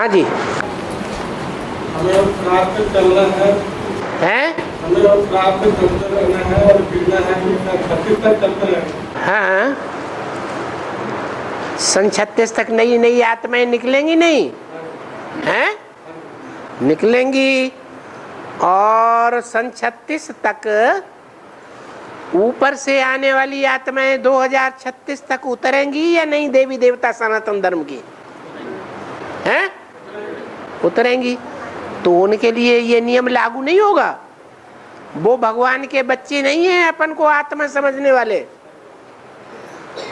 हाँ जी। हमें रात पे चलना है, हमें रात पे चलते रहना है और गिरना है कि 36 तक चलते रहना। हाँ, सन 36 तक नई नई आत्माएं निकलेंगी नहीं हैं? निकलेंगी। और सन 36 तक ऊपर से आने वाली आत्माएं 2036 तक उतरेंगी या नहीं? देवी देवता सनातन धर्म की हैं? उतरेंगी। तो उनके लिए ये नियम लागू नहीं होगा। वो भगवान के बच्चे नहीं हैं अपन को आत्मा समझने वाले।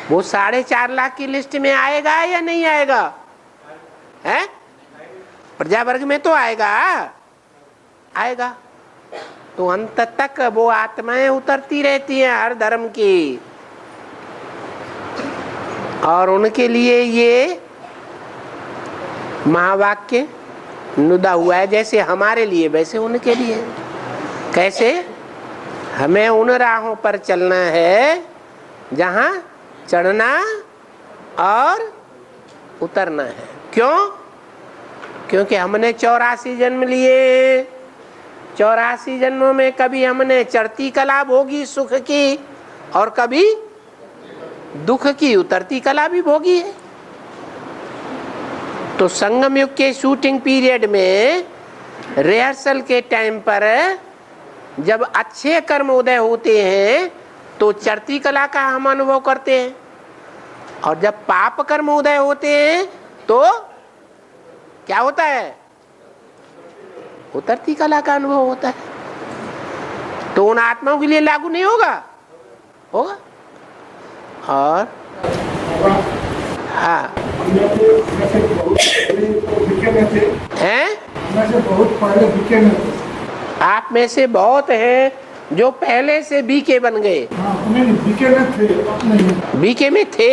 वो 4.5 लाख की लिस्ट में आएगा या नहीं आएगा? हैं? प्रजा वर्ग में तो आएगा, आएगा। तो अंत तक वो आत्माएं उतरती रहती हैं हर धर्म की। और उनके लिए ये महावाक्य नुदा हुआ है, जैसे हमारे लिए वैसे उनके लिए। कैसे? हमें उन राहों पर चलना है जहां चढ़ना और उतरना है। क्यों? क्योंकि हमने 84 जन्म लिए। 84 जन्मों में कभी हमने चढ़ती कला भोगी सुख की और कभी दुख की उतरती कला भी भोगी है। तो संगम युग के शूटिंग पीरियड में रिहर्सल के टाइम पर जब अच्छे कर्म उदय होते हैं तो चढ़ती कला का हम अनुभव करते हैं, और जब पाप कर्म उदय होते हैं तो क्या होता है? उतरती कला का अनुभव होता है। तो उन आत्माओं के लिए लागू नहीं होगा? होगा। और हाँ हैं? बहुत पहले बीके में थे। आप में से बहुत हैं जो पहले से बीके बन गए। बीके में थे, बीके में थे।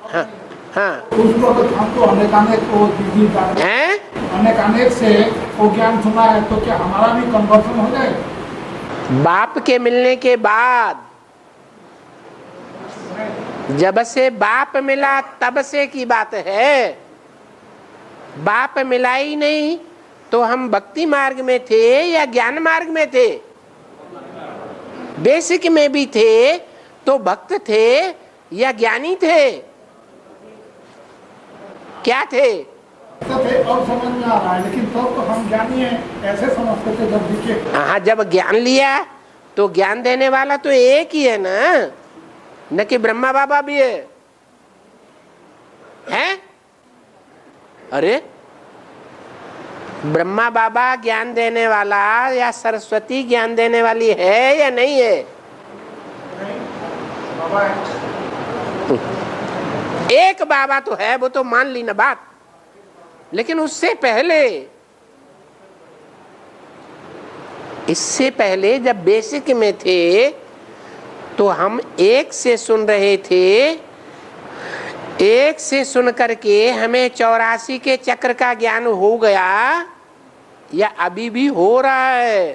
हाँ हाँ। उसको तो हमको अनेकानेक वो दीदी हैं? अनेकानेक से वो ज्ञान सुना है, तो क्या हमारा भी कन्वर्सन हो जाए? बाप के मिलने के बाद, जब से बाप मिला तब से की बात है। बाप मिला ही नहीं तो हम भक्ति मार्ग में थे या ज्ञान मार्ग में थे? बेसिक में भी थे तो भक्त थे या ज्ञानी थे? क्या थे? और समझ में आ रहा है, लेकिन तो हम ज्ञानी हैं ऐसे समझते थे जब बीके। हाँ, जब ज्ञान लिया तो ज्ञान देने वाला तो एक ही है ना, न कि ब्रह्मा बाबा भी है। हैं? अरे ब्रह्मा बाबा ज्ञान देने वाला या सरस्वती ज्ञान देने वाली है या नहीं है? बाबा है। एक बाबा तो है, वो तो मान ली ना बात। लेकिन उससे पहले, इससे पहले जब बेसिक में थे तो हम एक से सुन रहे थे। एक से सुन करके हमें 84 के चक्र का ज्ञान हो गया या अभी भी हो रहा है?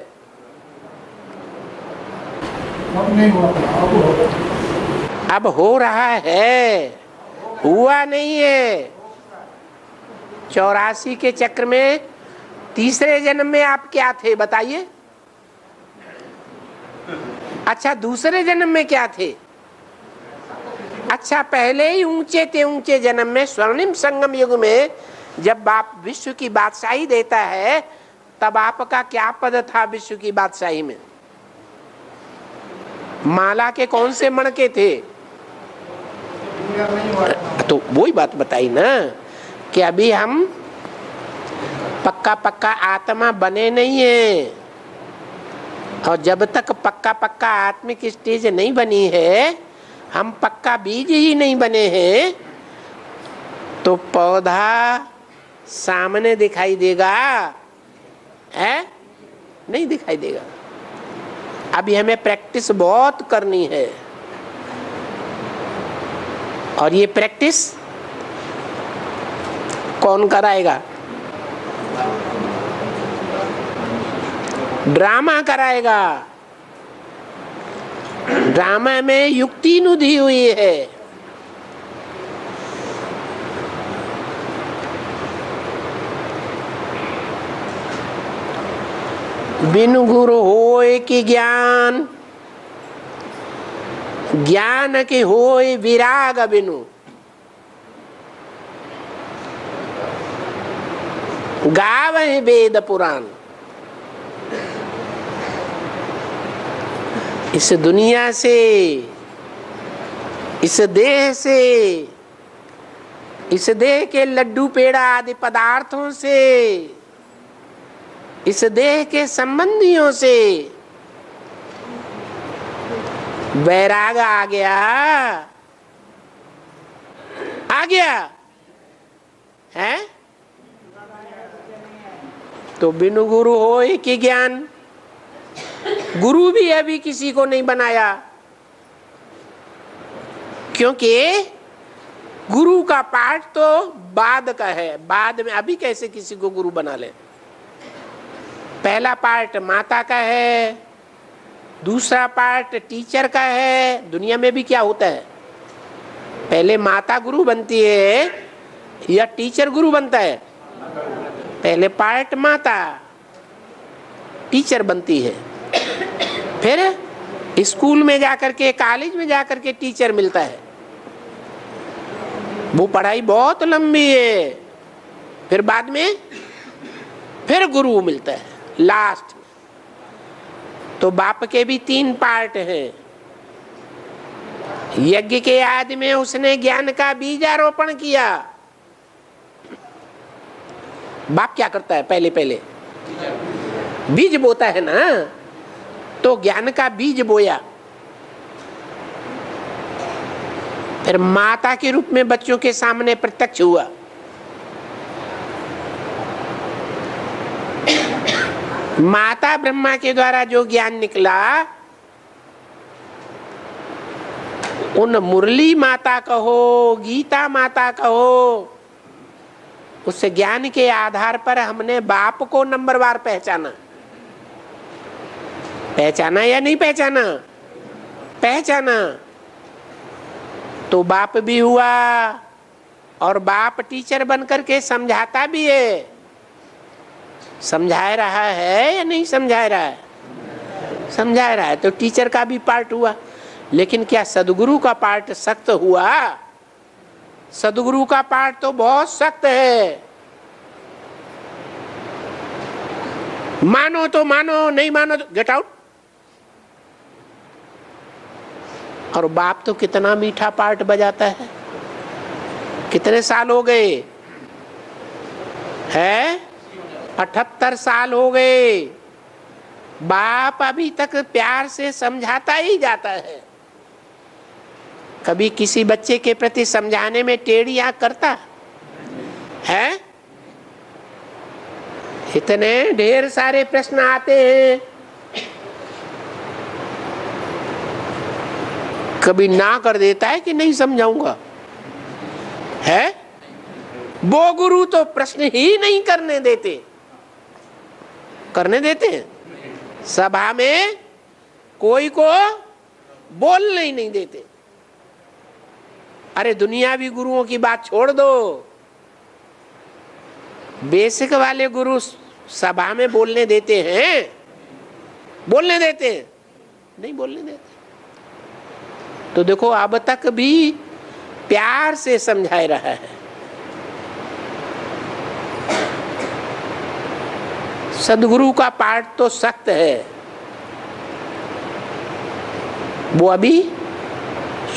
अब नहीं हुआ, अब हो रहा है, हुआ नहीं है। 84 के चक्र में तीसरे जन्म में आप क्या थे बताइए? अच्छा, दूसरे जन्म में क्या थे? अच्छा, पहले ही ऊंचे थे। ऊंचे जन्म में स्वर्णिम संगम युग में जब बाप विश्व की बादशाही देता है तब आपका क्या पद था विश्व की बादशाही में? माला के कौन से मणके थे? तो वही बात बताई ना कि अभी हम पक्का पक्का आत्मा बने नहीं है। और जब तक पक्का पक्का आत्मिक स्टेज नहीं बनी है, हम पक्का बीज ही नहीं बने हैं, तो पौधा सामने दिखाई देगा है? नहीं दिखाई देगा। अभी हमें प्रैक्टिस बहुत करनी है। और ये प्रैक्टिस कौन कराएगा? ड्रामा कराएगा। ड्रामा में युक्ति नुदी हुई है। बिनु गुरु होय कि ज्ञान, ज्ञान के होय विराग बिनु। गावहि वेद पुराण। इस दुनिया से, इस देह से, इस देह के लड्डू पेड़ा आदि पदार्थों से, इस देह के संबंधियों से वैराग आ गया, आ गया है तो बिनु गुरु होय कि ज्ञान। गुरु भी अभी किसी को नहीं बनाया, क्योंकि गुरु का पाठ तो बाद का है, बाद में। अभी कैसे किसी को गुरु बना ले? पहला पार्ट माता का है, दूसरा पार्ट टीचर का है। दुनिया में भी क्या होता है, पहले माता गुरु बनती है या टीचर गुरु बनता है? पहले पार्ट माता टीचर बनती है, फिर स्कूल में जाकर के, कॉलेज में जाकर के टीचर मिलता है। वो पढ़ाई बहुत लंबी है, फिर बाद में फिर गुरु मिलता है लास्ट में। तो बाप के भी 3 पार्ट हैं। यज्ञ के आदि में उसने ज्ञान का बीजारोपण किया। बाप क्या करता है? पहले पहले बीज बोता है ना, तो ज्ञान का बीज बोया, फिर माता के रूप में बच्चों के सामने प्रत्यक्ष हुआ। माता ब्रह्मा के द्वारा जो ज्ञान निकला, उन मुरली माता कहो, गीता माता कहो, उस ज्ञान के आधार पर हमने बाप को नंबरवार पहचाना। पहचाना या नहीं पहचाना? पहचाना। तो बाप भी हुआ, और बाप टीचर बनकर के समझाता भी है। समझा रहा है या नहीं समझा रहा है? समझा रहा है। तो टीचर का भी पार्ट हुआ। लेकिन क्या सदगुरु का पार्ट सख्त हुआ? सदगुरु का पार्ट तो बहुत सख्त है। मानो तो मानो, नहीं मानो तो गेट आउट। और बाप तो कितना मीठा पार्ट बजाता है। कितने साल हो गए हैं? 78 साल हो गए। बाप अभी तक प्यार से समझाता ही जाता है। कभी किसी बच्चे के प्रति समझाने में टेढ़ी आंख करता है? इतने ढेर सारे प्रश्न आते हैं, कभी ना कर देता है कि नहीं समझाऊंगा है। वो गुरु तो प्रश्न ही नहीं करने देते। करने देते हैं? सभा में कोई को बोलने ही नहीं देते। अरे दुनियावी गुरुओं की बात छोड़ दो, बेसिक वाले गुरु सभा में बोलने देते हैं? बोलने देते हैं? नहीं बोलने देते। तो देखो अब तक भी प्यार से समझा रहा है। सदगुरु का पाठ तो सख्त है, वो अभी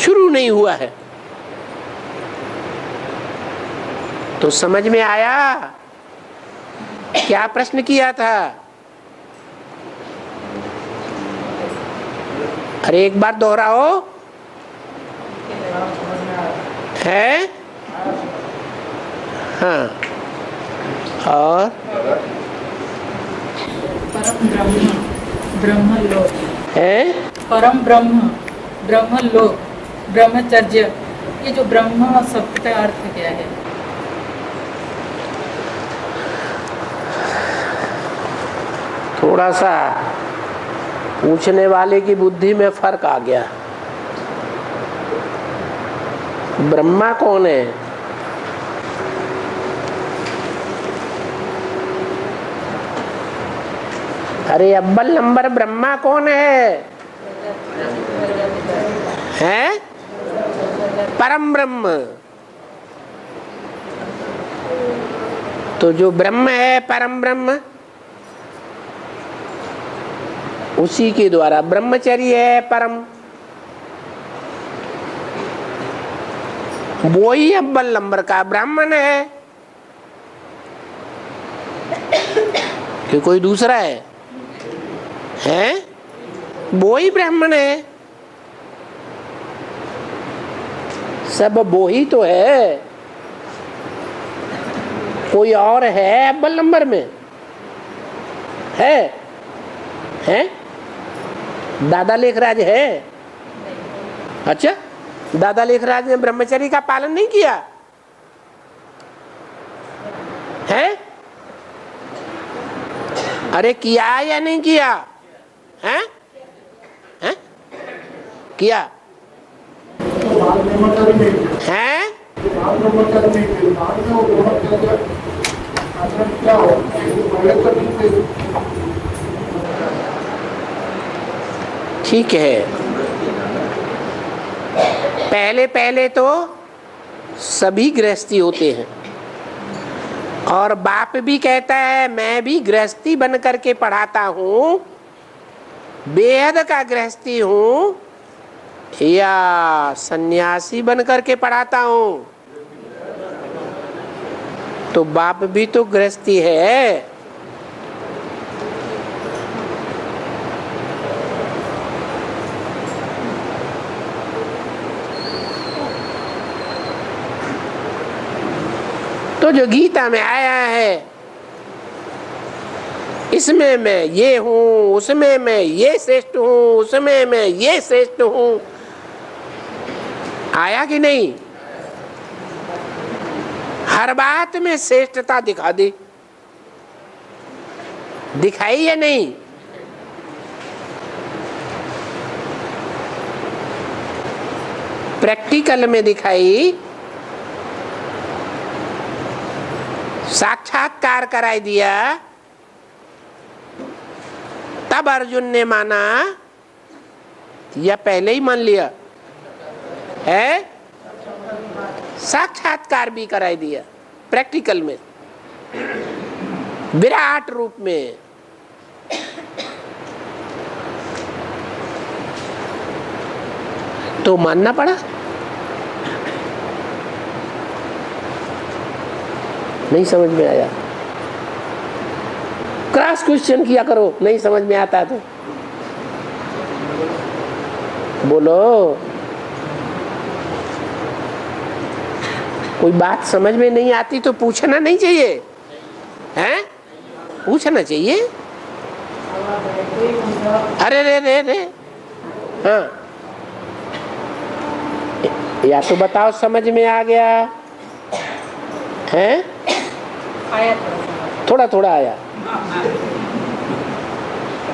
शुरू नहीं हुआ है। तो समझ में आया क्या प्रश्न किया था? अरे एक बार दोहराओ। है? हाँ। और परम ब्रह्म, ब्रह्म लोक है? परम ब्रह्म, ब्रह्म लोक, ब्रह्मचर्य, ये जो ब्रह्म शब्द का अर्थ क्या है? थोड़ा सा पूछने वाले की बुद्धि में फर्क आ गया। ब्रह्मा कौन है? अरे अव्वल नंबर ब्रह्मा कौन है? हैं? परम ब्रह्म। तो जो ब्रह्म है परम ब्रह्म, उसी के द्वारा ब्रह्मचर्य है परम, वो ही अव्वल नंबर का ब्राह्मण है कि कोई दूसरा है? हैं? वो ही ब्राह्मण है, सब वो ही तो है। कोई और है अव्वल नंबर में? है? हैं? दादा लेखराज है? अच्छा, दादा लेखराज ने ब्रह्मचर्य का पालन नहीं किया है? अरे किया या नहीं किया? हैं? हैं? किया हैं? ठीक है, पहले पहले तो सभी गृहस्थी होते हैं, और बाप भी कहता है मैं भी गृहस्थी बन करके पढ़ाता हूँ, बेहद का गृहस्थी हूँ या सन्यासी बन करके पढ़ाता हूँ। तो बाप भी तो गृहस्थी है। तो जो गीता में आया है, इसमें मैं ये हूं, उसमें मैं ये श्रेष्ठ हूं, उसमें मैं ये श्रेष्ठ हूं, आया कि नहीं? हर बात में श्रेष्ठता दिखा दे, दिखाई या नहीं? प्रैक्टिकल में दिखाई, साक्षात्कार कराई दिया, तब अर्जुन ने माना या पहले ही मान लिया है? साक्षात्कार भी कराई दिया प्रैक्टिकल में, विराट रूप में। तो मानना पड़ा। नहीं समझ में आया, क्रॉस क्वेश्चन किया करो, नहीं समझ में आता तो बोलो। कोई बात समझ में नहीं आती तो पूछना नहीं चाहिए, हैं? पूछना चाहिए। अरे रे रे रे, हाँ, या तो बताओ समझ में आ गया है? थोड़ा थोड़ा आया,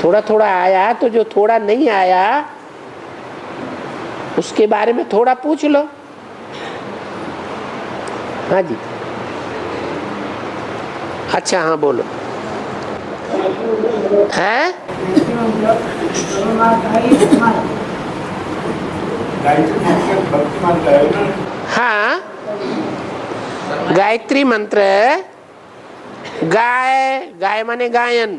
थोड़ा थोड़ा आया, तो जो थोड़ा नहीं आया उसके बारे में थोड़ा पूछ लो। हाँ जी, अच्छा, हाँ बोलो। है? हाँ, गायत्री मंत्र, गाय, गाय माने गायन,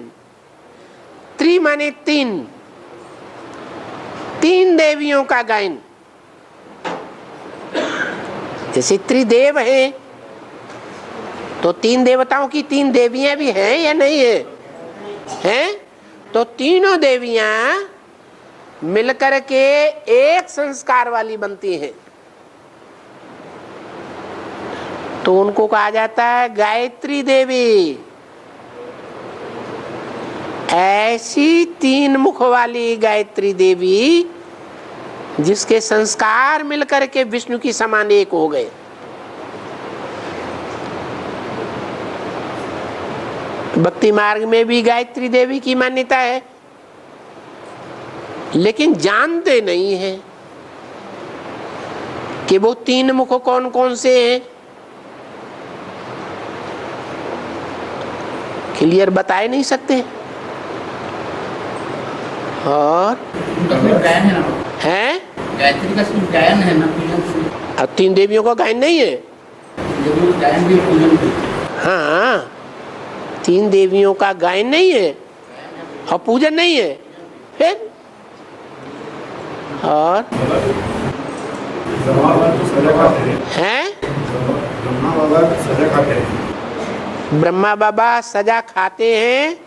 त्रि माने तीन, तीन देवियों का गायन। जैसे त्रिदेव हैं, तो तीन देवताओं की तीन देवियां भी हैं या नहीं है? हैं? तो तीनों देवियां मिलकर के एक संस्कार वाली बनती हैं, तो उनको कहा जाता है गायत्री देवी। ऐसी तीन मुख वाली गायत्री देवी जिसके संस्कार मिलकर के विष्णु की समान एक हो गए। भक्ति मार्ग में भी गायत्री देवी की मान्यता है, लेकिन जानते नहीं है कि वो तीन मुख कौन कौन से हैं। क्लियर बताए नहीं सकते, और गायन है ना, है गायत्री का सिर्फ गायन है ना, पूजन। अब 3 देवियों का गायन नहीं है? जब गायन भी पूजन भी। हाँ, 3 देवियों का गायन नहीं है और पूजन नहीं है, फिर और है ब्रह्मा बाबा सजा खाते हैं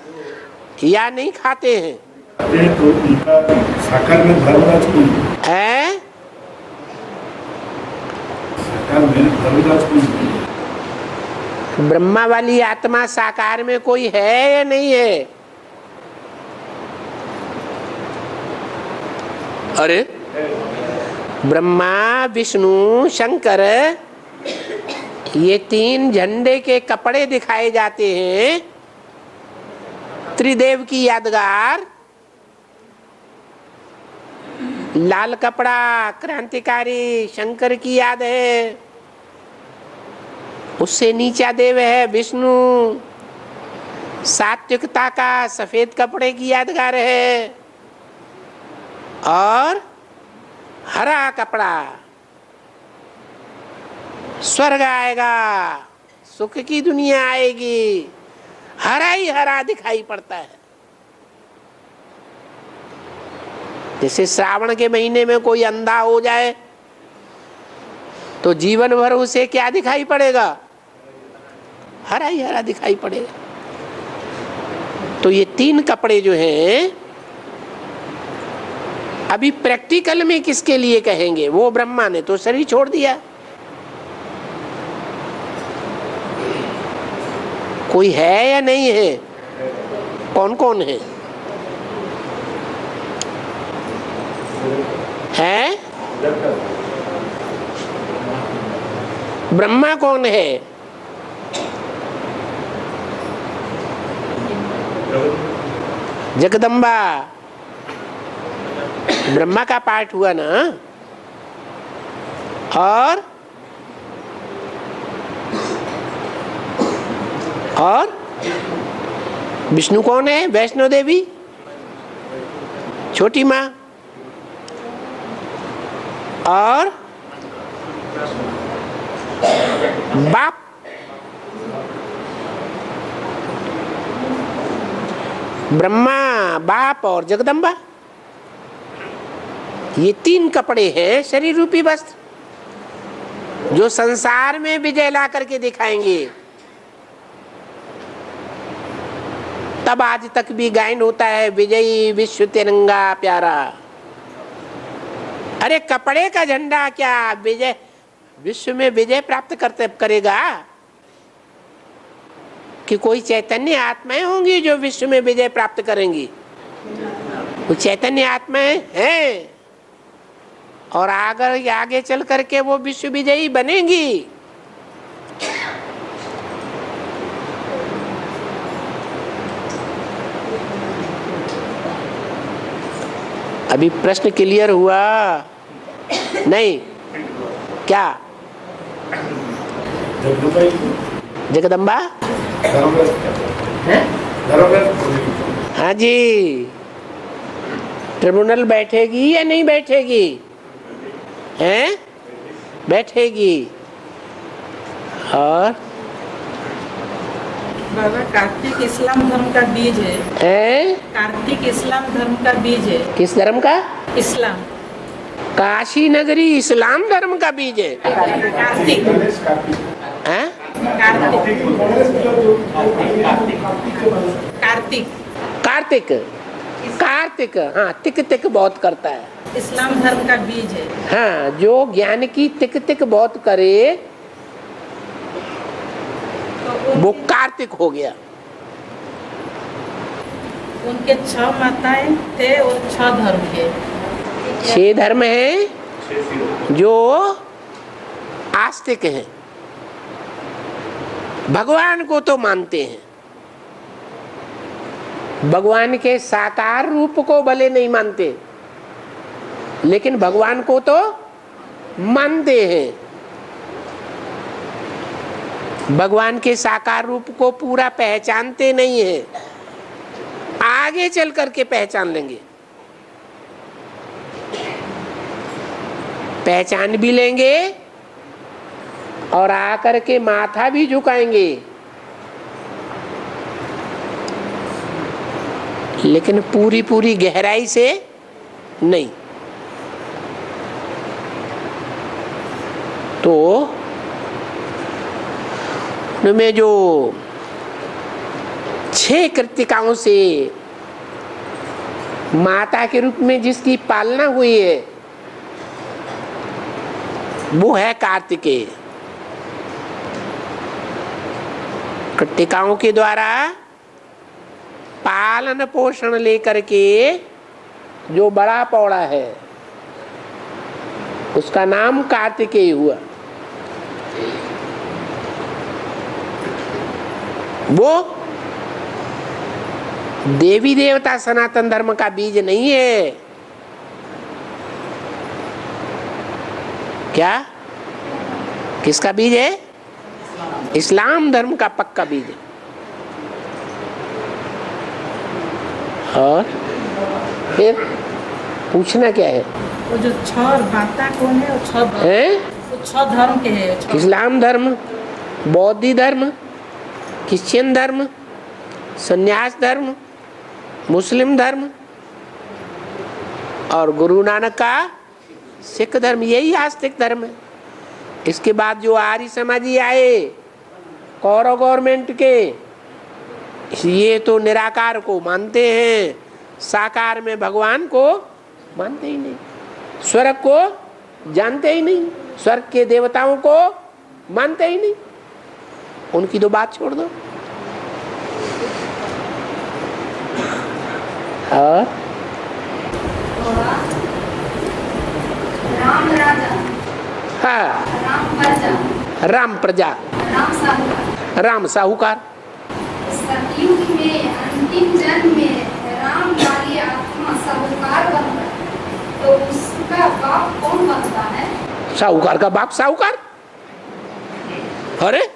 या नहीं खाते हैं? तो उनका साकार में धर्मराज कौन है? साकार में धर्मराज कौन? ब्रह्मा वाली आत्मा साकार में कोई है या नहीं है? अरे ब्रह्मा विष्णु शंकर ये 3 झंडे के कपड़े दिखाए जाते हैं, त्रिदेव की यादगार। लाल कपड़ा क्रांतिकारी शंकर की याद है, उससे नीचा देव है विष्णु, सात्विकता का सफेद कपड़े की यादगार है, और हरा कपड़ा स्वर्ग आएगा, सुख की दुनिया आएगी, हरा ही हरा दिखाई पड़ता है। जैसे श्रावण के महीने में कोई अंधा हो जाए तो जीवन भर उसे क्या दिखाई पड़ेगा? हरा ही हरा दिखाई पड़ेगा। तो ये 3 कपड़े जो हैं अभी प्रैक्टिकल में किसके लिए कहेंगे? वो ब्रह्मा ने तो शरीर छोड़ दिया। कोई है या नहीं है? कौन कौन है? है? ब्रह्मा कौन है? जगदम्बा ब्रह्मा का पार्ट हुआ ना। और विष्णु कौन है? वैष्णो देवी, छोटी माँ, और बाप ब्रह्मा, बाप और जगदम्बा। ये 3 कपड़े हैं शरीर रूपी वस्त्र, जो संसार में विजय ला करके दिखाएंगे। तब आज तक भी गायन होता है, विजयी विश्व तिरंगा प्यारा। अरे कपड़े का झंडा क्या विजय, विश्व में विजय प्राप्त करेगा? कि कोई चैतन्य आत्माएं होंगी जो विश्व में विजय प्राप्त करेंगी? वो चैतन्य आत्माएं हैं, और आगे चल करके वो विश्व विजयी बनेंगी। अभी प्रश्न क्लियर हुआ नहीं? क्या जगदम्बा? हाँ जी, ट्रिब्यूनल बैठेगी या नहीं बैठेगी? हैं? बैठेगी। और बाबा कार्तिक इस्लाम धर्म का बीज है। कार्तिक इस्लाम धर्म का बीज है। किस धर्म का? इस्लाम। काशी नगरी इस्लाम धर्म का बीज है। कार्तिक हैं? कार्तिक कार्तिक कार्तिक, हाँ, तिक तिक बहुत करता है। इस्लाम धर्म का बीज है। हाँ, जो ज्ञान की तिक तिक बहुत करे वो कार्तिक हो गया। उनके 6 माताएं थे और 6 धर्म के। 6 धर्म हैं जो आस्तिक हैं, भगवान को तो मानते हैं, भगवान के साकार रूप को भले नहीं मानते, लेकिन भगवान को तो मानते हैं। भगवान के साकार रूप को पूरा पहचानते नहीं है, आगे चल करके पहचान लेंगे। पहचान भी लेंगे और आकर के माथा भी झुकाएंगे, लेकिन पूरी पूरी गहराई से नहीं। तो उनमें जो 6 कृतिकाओं से माता के रूप में जिसकी पालना हुई है वो है कार्तिकेय। कृतिकाओं के द्वारा पालन पोषण लेकर के जो बड़ा पौड़ा है उसका नाम कार्तिकेय हुआ। वो देवी देवता सनातन धर्म का बीज नहीं है। क्या? किसका बीज है? इस्लाम धर्म का पक्का बीज है। और फिर पूछना क्या है? वो जो 6 माता कौन है? वो 6 हैं? वो 6 धर्म के है। इस्लाम धर्म, बौद्ध धर्म, क्रिश्चियन धर्म, संन्यास धर्म, मुस्लिम धर्म और गुरु नानक का सिख धर्म, यही आस्तिक धर्म है। इसके बाद जो आर्य समाजी आए कौरव गवर्नमेंट के, ये तो निराकार को मानते हैं, साकार में भगवान को मानते ही नहीं, स्वर्ग को जानते ही नहीं, स्वर्ग के देवताओं को मानते ही नहीं। उनकी तो बात छोड़ दो। और राम राजा, हाँ, राम प्रजा, राम प्रजा, राम साहूकार। राम साहूकार। सतयुग में अंतिम जन्म में राम वाली आत्मा साहूकार बनता है, तो उसका बाप कौन बनता है? साहूकार का बाप साहूकार। अरे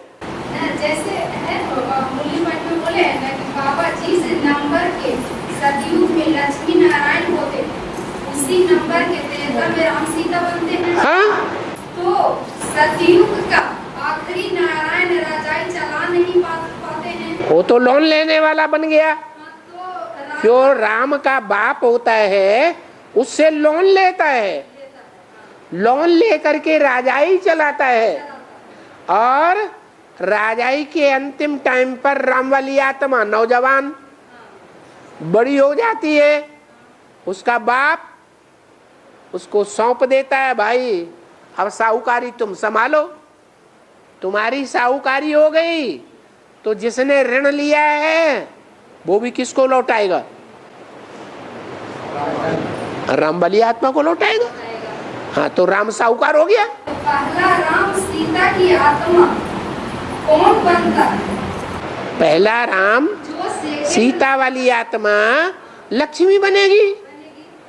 जैसे है मुरली मठ में बोले हैं ना कि बाबा जी से नंबर के सतयुग में लक्ष्मी नारायण होते, उसी नंबर के त्रेता में राम सीता बनते हैं। हाँ, तो सतयुग का आखिरी नारायण राजाई चला नहीं पाते हैं। वो तो लोन लेने वाला बन गया। तो जो राम का बाप होता है उससे लोन लेता है, लोन लेकर के राजाई चलाता है, और राजाई के अंतिम टाइम पर राम वाली आत्मा नौजवान बड़ी हो जाती है, उसका बाप उसको सौंप देता है, भाई अब साहूकारी तुम संभालो, तुम्हारी साहूकारी हो गई तो जिसने ऋण लिया है वो भी किसको लौटाएगा? राम वाली आत्मा को लौटाएगा। हाँ, तो राम साहूकार हो गया। तो पहला राम सीता की आत्मा कौन बनता है? पहला राम जो सीता वाली आत्मा लक्ष्मी बनेगी।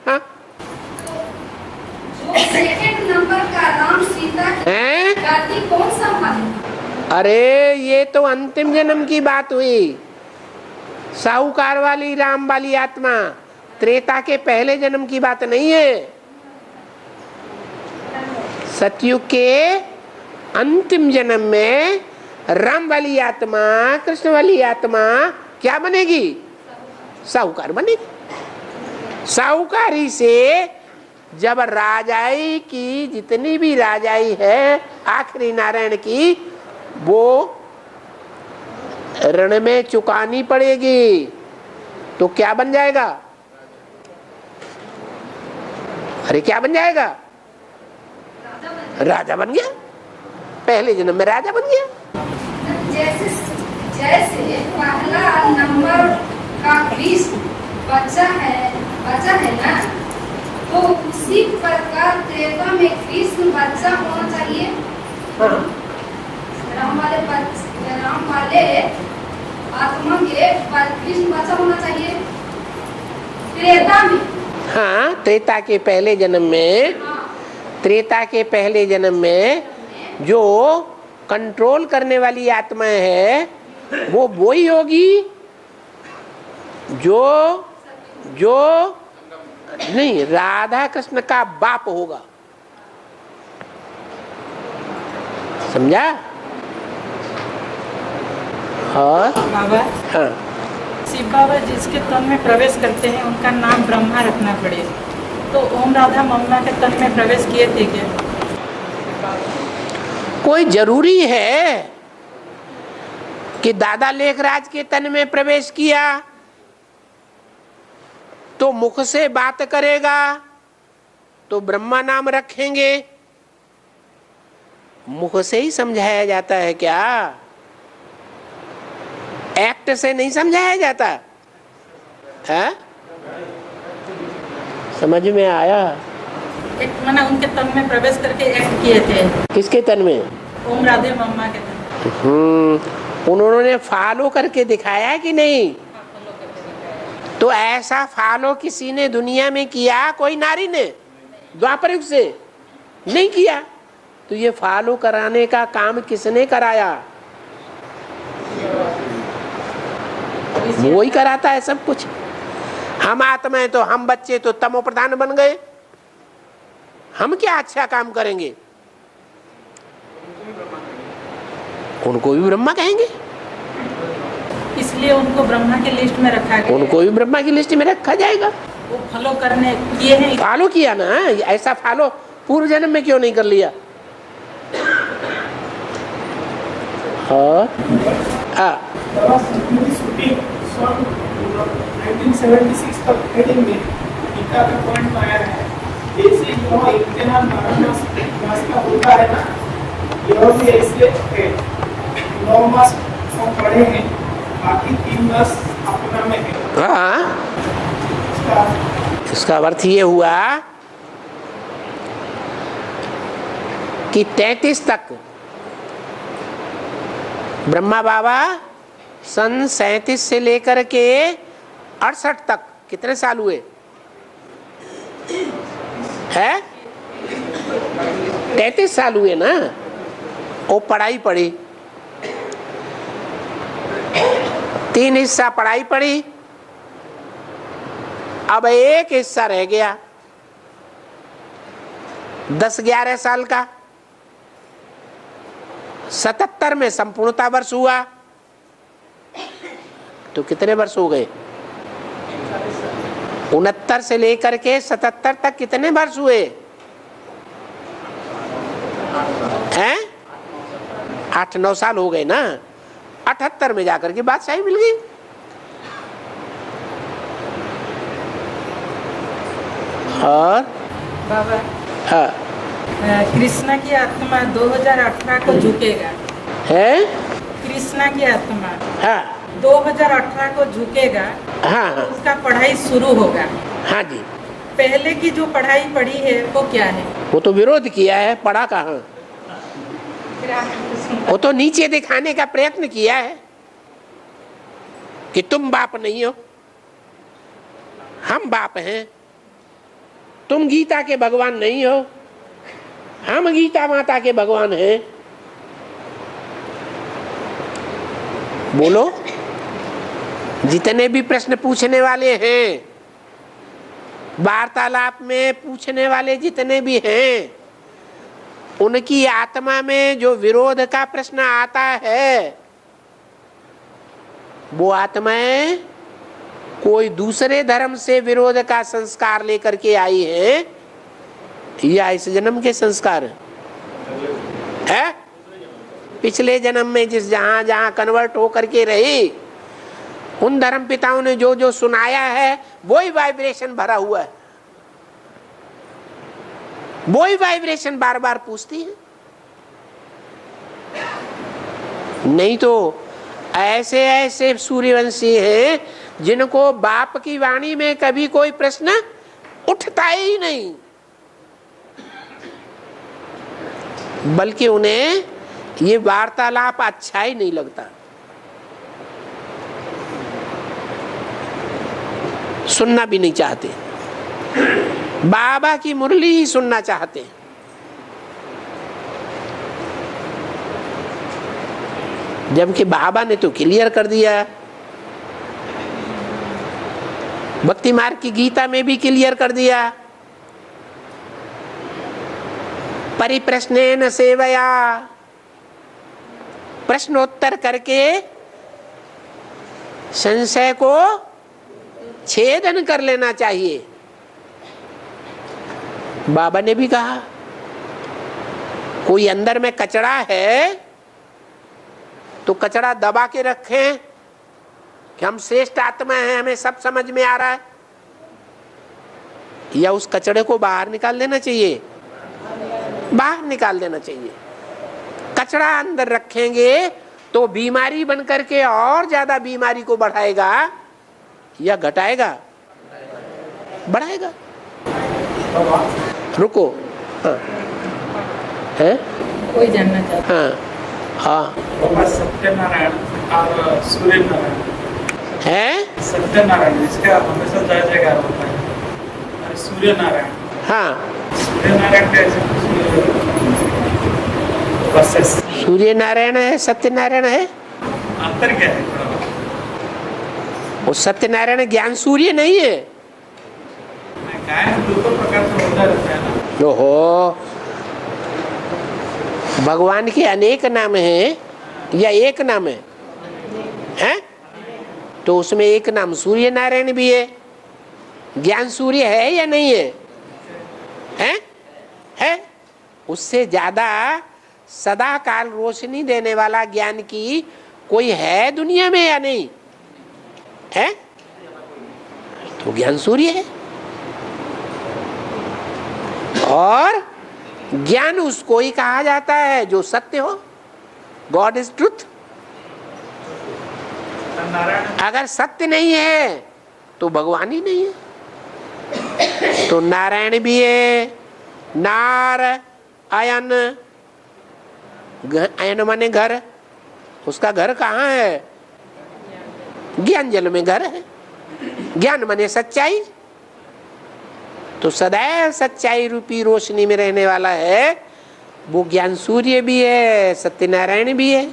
हाँ, जो सेकंड नंबर का राम सीता हैं? गादी कौन संभाले? अरे ये तो अंतिम जन्म की बात हुई। साहूकार वाली राम वाली आत्मा त्रेता के पहले जन्म की बात नहीं है। सतयुग के अंतिम जन्म में राम वाली आत्मा, कृष्ण वाली आत्मा क्या बनेगी? साहूकार बनेगी। साहूकारी से जब राजाई की जितनी भी राजाई है आखिरी नारायण की, वो ऋण में चुकानी पड़ेगी, तो क्या बन जाएगा? अरे क्या बन जाएगा? राजा बन गया। पहले जन्म में राजा बन गया। जैसे जैसे पहला नंबर का कृष्ण बच्चा है ना, तो उसी प्रकार त्रेता में कृष्ण बच्चा होना चाहिए। हाँ। राम वाले आत्मा के कृष्ण बच्चा होना चाहिए त्रेता में। हाँ, त्रेता के पहले जन्म में, त्रेता के पहले जन्म में जो कंट्रोल करने वाली आत्मा है वो वही होगी जो जो नहीं, राधा कृष्ण का बाप होगा। समझा? और बाबा, हाँ, शिव बाबा जिसके तन में प्रवेश करते हैं उनका नाम ब्रह्मा रखना पड़े, तो ओम राधा मम्मा के तन में प्रवेश किए थे क्या? कोई जरूरी है कि दादा लेखराज के तन में प्रवेश किया तो मुख से बात करेगा तो ब्रह्मा नाम रखेंगे? मुख से ही समझाया जाता है क्या? एक्ट से नहीं समझाया जाता है? समझ में आया? एक मना उनके तन में प्रवेश करके एक्ट किए थे। किसके तन में? ओम राधे मम्मा के तन। उन्होंने फॉलो करके दिखाया कि नहीं? तो ऐसा फॉलो किसी ने दुनिया में किया? कोई नारी ने द्वापर युग से नहीं किया। तो ये फॉलो कराने का काम किसने कराया? वो ही कराता है सब कुछ। हम आत्माएं तो, हम बच्चे तो तमो प्रधान बन गए। हम क्या अच्छा काम करेंगे? उनको भी ब्रह्मा कहेंगे, इसलिए उनको ब्रह्मा की लिस्ट में रखा गया। उनको भी ब्रह्मा की लिस्ट में रखा जाएगा। वो फॉलो करने किए हैं। फॉलो किया ना, ऐसा फॉलो पूर्व जन्म में क्यों नहीं कर लिया? हाँ, 1976 तक हेडिंग में गीता का पॉइंट आया है। जैसे जो इम्तिहान 12 मास का होता है ना, यह भी ऐसे है। 9 मास हम पढ़े हैं, बाकी 3 मास अपना में है। हाँ, इसका अर्थ ये हुआ कि 33 तक ब्रह्मा बाबा सन 37 से लेकर के 68 तक कितने साल हुए है? 33 साल हुए ना। वो पढ़ाई पढ़ी, 3 हिस्सा पढ़ाई पढ़ी, अब एक हिस्सा रह गया 10-11 साल का। 77 में संपूर्णता वर्ष हुआ तो कितने वर्ष हो गए? 69 से लेकर के 77 तक कितने वर्ष हुए हैं? 8-9 साल हो गए ना। 78 में जाकर के बादशाही मिल गई। और बाबा, हाँ, कृष्णा की आत्मा 2018 को झुकेगा है? कृष्णा की आत्मा हाँ 2018 को झुकेगा। हाँ हाँ उसका पढ़ाई शुरू होगा। हाँ जी। पहले की जो पढ़ाई पढ़ी है वो क्या है? वो तो विरोध किया है, पढ़ा कहाँ? वो तो नीचे दिखाने का प्रयत्न किया है कि तुम बाप नहीं हो, हम बाप हैं। तुम गीता के भगवान नहीं हो, हम गीता माता के भगवान हैं। बोलो, जितने भी प्रश्न पूछने वाले हैं, वार्तालाप में पूछने वाले जितने भी हैं, उनकी आत्मा में जो विरोध का प्रश्न आता है, वो आत्माएं कोई दूसरे धर्म से विरोध का संस्कार लेकर के आई है या इस जन्म के संस्कार है? पिछले जन्म में जिस जहां जहां कन्वर्ट होकर के रही, उन धर्म पिताओं ने जो जो सुनाया है वही वाइब्रेशन भरा हुआ है, वही वाइब्रेशन बार बार पूछती है। नहीं तो ऐसे ऐसे सूर्यवंशी हैं जिनको बाप की वाणी में कभी कोई प्रश्न उठता ही नहीं, बल्कि उन्हें ये वार्तालाप अच्छा ही नहीं लगता, सुनना भी नहीं चाहते, बाबा की मुरली ही सुनना चाहते हैं। जबकि बाबा ने तो क्लियर कर दिया, भक्ति मार्ग की गीता में भी क्लियर कर दिया, परिप्रश्नेन सेवया प्रश्नोत्तर करके संशय को छेदन कर लेना चाहिए। बाबा ने भी कहा कोई अंदर में कचरा है तो कचरा दबा के रखें कि हम श्रेष्ठ आत्मा हैं, हमें सब समझ में आ रहा है, या उस कचरे को बाहर निकाल देना चाहिए? बाहर निकाल देना चाहिए। कचरा अंदर रखेंगे तो बीमारी बन करके और ज्यादा बीमारी को बढ़ाएगा या घटाएगा? बढ़ाएगा। रुको, हाँ है, कोई जानना चाहता हाँ हाँ बाबा सत्यनारायण और सूर्य नारायण है, सत्यनारायण इसका हमेशा जय जयकार होता है, और सूर्य नारायण, हाँ सूर्य नारायण कैसे वर्सेस सूर्य नारायण है, सत्यनारायण है। अंतर क्या है थोड़ा? वो सत्यनारायण ज्ञान सूर्य नहीं है। गायन दो प्रकार का होता रहता है ना। ओहो, भगवान के अनेक नाम हैं या एक नाम है? हैं? तो उसमें एक नाम सूर्य नारायण भी है। ज्ञान सूर्य है या नहीं है? हैं? है। उससे ज्यादा सदा काल रोशनी देने वाला ज्ञान की कोई है दुनिया में या नहीं है? तो ज्ञान सूर्य है। और ज्ञान उसको ही कहा जाता है जो सत्य हो। God is truth. अगर सत्य नहीं है तो भगवान ही नहीं है। तो नारायण भी है, नार अयन, अयन माने घर। उसका घर कहाँ है? ज्ञान जल में घर है। ज्ञान माने सच्चाई। तो सदैव सच्चाई रूपी रोशनी में रहने वाला है वो ज्ञान सूर्य भी है, सत्यनारायण भी है।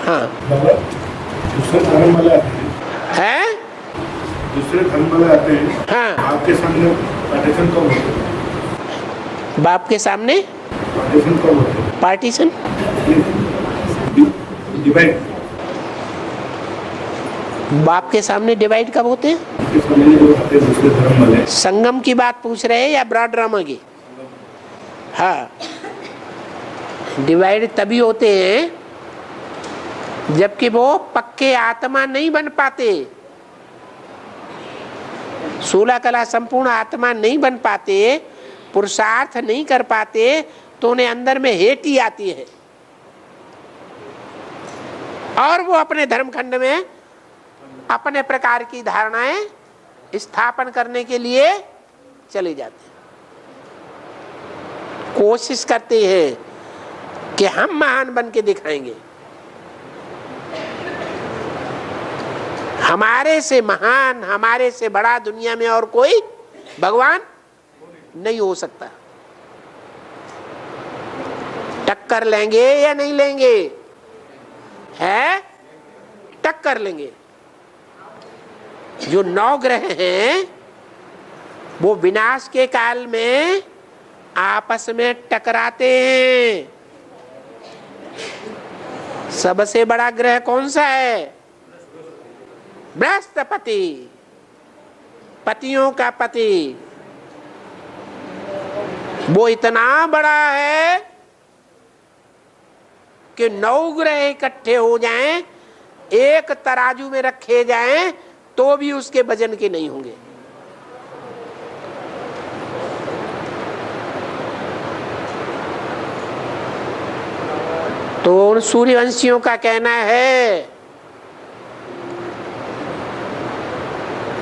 हाँ बाबा दूसरे धर्म वाले आते हैं, है? दूसरे धर्म वाले आते हैं, हाँ। आपके सामने पार्टीशन कब होते हैं? बाप के सामने पार्टीशन कब होते हैं? पार्टीशन, डिवाइड बाप के सामने डिवाइड कब होते हैं? आपके सामने जो आते हैं दूसरे धर्म वाले, संगम की बात पूछ रहे हैं या ब्रॉड ड्रामा की? हाँ, डिवाइड तभी होते हैं जबकि वो पक्के आत्मा नहीं बन पाते, 16 कला संपूर्ण आत्मा नहीं बन पाते, पुरुषार्थ नहीं कर पाते, तो उन्हें अंदर में हेटी आती है और वो अपने धर्मखंड में अपने प्रकार की धारणाएं स्थापन करने के लिए चले जाते हैं। कोशिश करते हैं कि हम महान बन के दिखाएंगे, हमारे से महान, हमारे से बड़ा दुनिया में और कोई भगवान नहीं हो सकता। टक्कर लेंगे या नहीं लेंगे? है, टक्कर लेंगे। जो 9 ग्रह हैं वो विनाश के काल में आपस में टकराते हैं। सबसे बड़ा ग्रह कौन सा है? बृहस्पति, पतियों का पति। वो इतना बड़ा है कि 9 ग्रह इकट्ठे हो जाएं, एक तराजू में रखे जाएं तो भी उसके वजन के नहीं होंगे। तो उन सूर्यवंशियों का कहना है,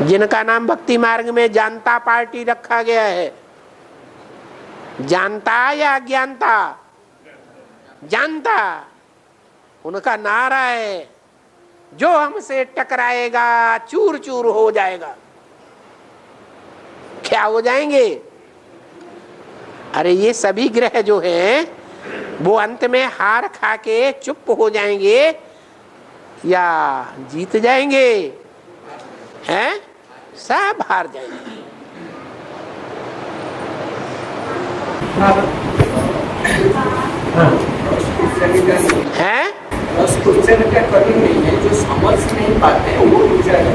जिनका नाम भक्ति मार्ग में जानता पार्टी रखा गया है, जानता या अज्ञानता? जानता। उनका नारा है, जो हमसे टकराएगा चूर चूर हो जाएगा। क्या हो जाएंगे? अरे ये सभी ग्रह जो हैं वो अंत में हार खा के चुप हो जाएंगे या जीत जाएंगे? हैं? सब हार जाएंगे। हाँ। हैं? बस क्वेश्चन का कठिन नहीं है, जो समझ नहीं पाते हैं वो विचार है।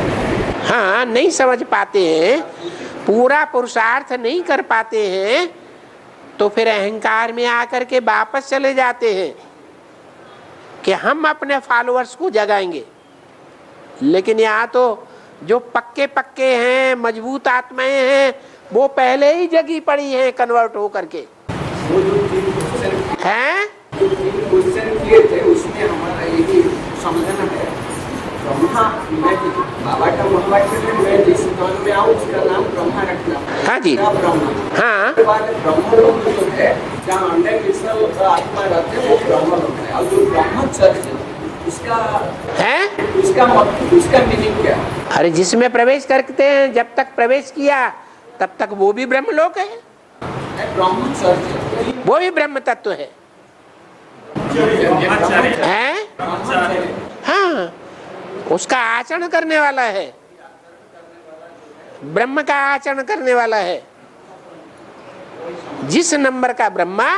हाँ, नहीं समझ पाते हैं, पूरा पुरुषार्थ नहीं कर पाते हैं, तो फिर अहंकार में आकर के वापस चले जाते हैं कि हम अपने फॉलोअर्स को जगाएंगे। लेकिन यहाँ तो जो पक्के पक्के हैं, मजबूत आत्माएं हैं, वो पहले ही जगी पड़ी हैं कन्वर्ट हो करके। वो जो 3 क्वेश्चन हैं? जो 3 क्वेश्चन किए थे उसमें हमारा यही समझना है, ब्रह्मा मैं बाबा का ब्रह्मा के लिए मैं जिस स्थान में आऊँ उसका नाम ब्रह्मा रखना। हाँ जी। ब्रह्मा। हाँ। उसके बाद ब्रह्म लोग जो है जहाँ अन्य कृष्ण आत्मा रहते हैं वो ब्रह्म लोग है, और जो ब्रह्म चर्च उसका है, उसका मीनिंग क्या है? अरे जिसमें प्रवेश करते हैं, जब तक प्रवेश किया तब तक वो भी ब्रह्मलोक है, ब्रह्म चर्च वो भी ब्रह्म तत्व है। हैं? हाँ, उसका आचरण करने वाला है, ब्रह्म का आचरण करने वाला है। जिस नंबर का ब्रह्मा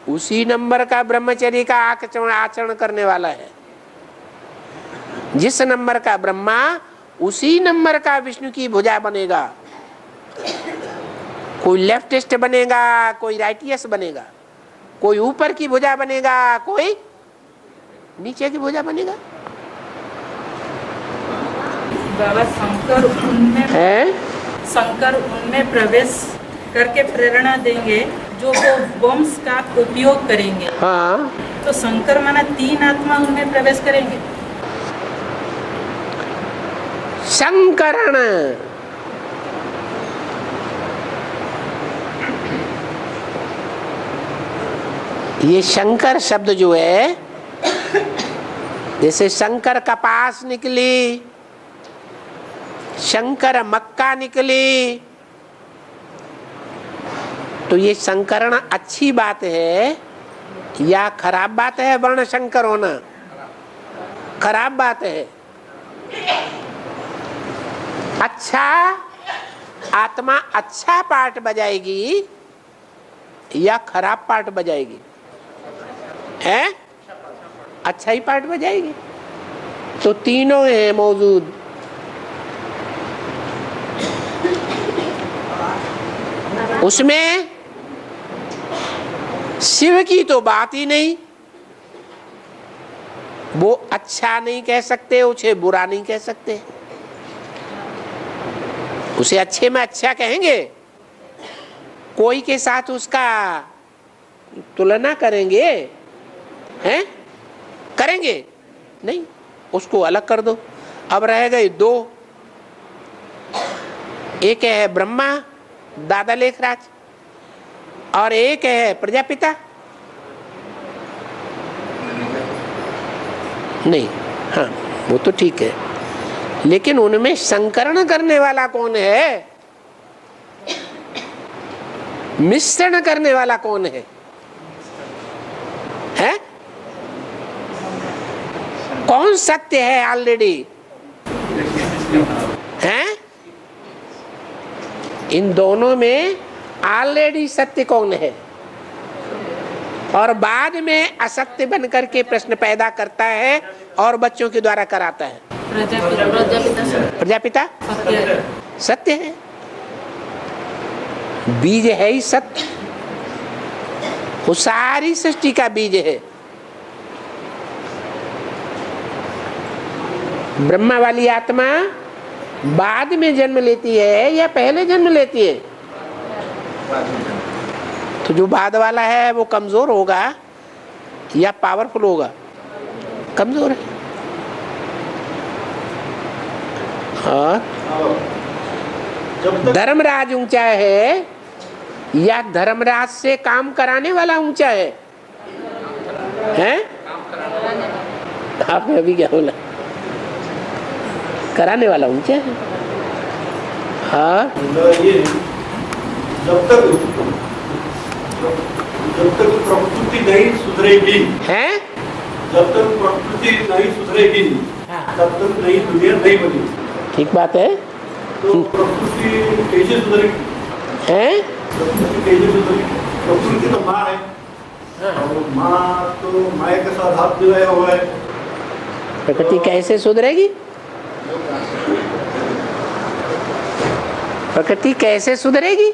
उसी नंबर का ब्रह्मचर्य का आचरण करने वाला है। जिस नंबर का ब्रह्मा उसी नंबर का विष्णु की भुजा बनेगा। कोई लेफ्टिस्ट बनेगा, कोई राइटियस बनेगा, कोई ऊपर की भुजा बनेगा, कोई नीचे की भुजा बनेगा। बाबा शंकर उनमें प्रवेश करके प्रेरणा देंगे जो वो वंश का उपयोग करेंगे। हाँ, तो शंकर माना 3 आत्मा उनमें प्रवेश करेंगे। संकरण ये शंकर शब्द जो है, जैसे शंकर कपास निकली, शंकर मक्का निकली, तो ये संकरण अच्छी बात है या खराब बात है? वर्ण शंकर होना खराब बात है। अच्छा आत्मा अच्छा पार्ट बजाएगी या खराब पार्ट बजाएगी? है अच्छा ही पार्ट बजाएगी। तो तीनों हैं मौजूद। उसमें शिव की तो बात ही नहीं, वो अच्छा नहीं कह सकते, उसे बुरा नहीं कह सकते। उसे अच्छे में अच्छा कहेंगे, कोई के साथ उसका तुलना करेंगे? हैं? करेंगे नहीं, उसको अलग कर दो। अब रह गए 2, एक है ब्रह्मा दादा लेखराज और एक है प्रजापिता। नहीं, हाँ वो तो ठीक है, लेकिन उनमें संकरण करने वाला कौन है? मिश्रण करने वाला कौन है? हैं? कौन सत्य है ऑलरेडी? हैं? इन दोनों में ऑलरेडी सत्य कौन है? और बाद में असत्य बनकर के प्रश्न पैदा करता है और बच्चों के द्वारा कराता है। प्रजापिता सत्य है, बीज है ही सत्य, वो सारी सृष्टि का बीज है। ब्रह्मा वाली आत्मा बाद में जन्म लेती है या पहले जन्म लेती है? तो जो बाद वाला है वो कमजोर होगा या पावरफुल होगा? कमजोर है। हाँ, धर्मराज ऊंचा है या धर्मराज से काम कराने वाला ऊंचा है? हैं? आपने अभी क्या बोला? कराने वाला ऊंचा है। हाँ, ये जब तक प्रकृति नहीं सुधरेगी, हैं? जब तक प्रकृति नहीं सुधरेगी तब तक नई दुनिया नहीं बनेगी। ठीक बात है। तो प्रकृति कैसे सुधरेगी? हैं? प्रकृति कैसे सुधरेगी? प्रकृति तो माँ है, और माँ तो माया के साथ हाथ मिलाया हुआ है। प्रकृति कैसे सुधरेगी? प्रकृति कैसे सुधरेगी?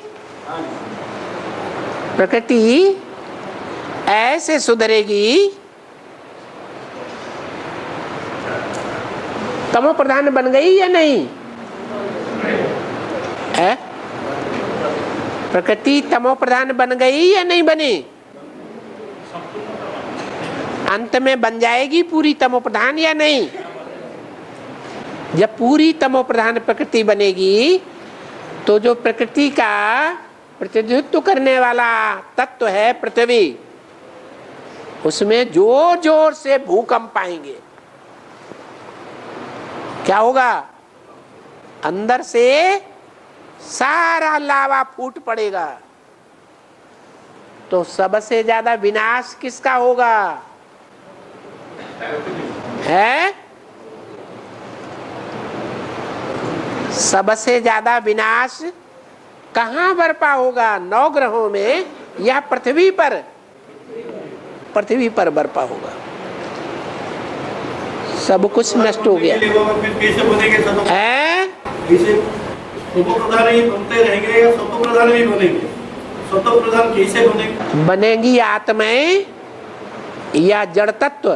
प्रकृति ऐसे सुधरेगी, तमो प्रधान बन गई या नहीं है? प्रकृति तमो प्रधान बन गई या नहीं बनी? अंत में बन जाएगी पूरी तमो प्रधान या नहीं? जब पूरी तमो प्रधान प्रकृति बनेगी तो जो प्रकृति का प्रतिनिधित्व करने वाला तत्व है पृथ्वी, उसमें जोर जोर से भूकंप आएंगे। क्या होगा? अंदर से सारा लावा फूट पड़ेगा। तो सबसे ज्यादा विनाश किसका होगा? है? सबसे ज्यादा विनाश कहाँ बरपा होगा? 9 ग्रहों में या पृथ्वी पर? पृथ्वी पर बरपा होगा। सब कुछ नष्ट हो गया है। तमो प्रधान ही बनते रहेंगे या सतो प्रधान ही बनेंगे? सतो प्रधान कैसे बनेंगे? बनेंगी आत्माएं या जड़ तत्व?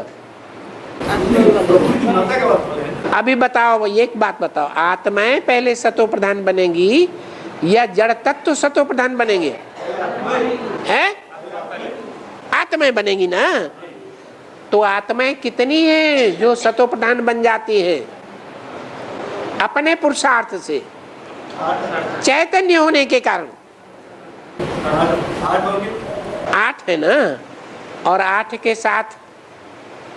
अभी बताओ, एक बात बताओ, आत्माएं पहले सतो प्रधान बनेंगी या जड़ तत्व सतो प्रधान बनेंगे? हैं? आत्माएं बनेंगी ना। तो आत्माएं कितनी हैं जो सतो प्रधान बन जाती हैं? अपने पुरुषार्थ से, चैतन्य होने के कारण। 8 है ना, और 8 के साथ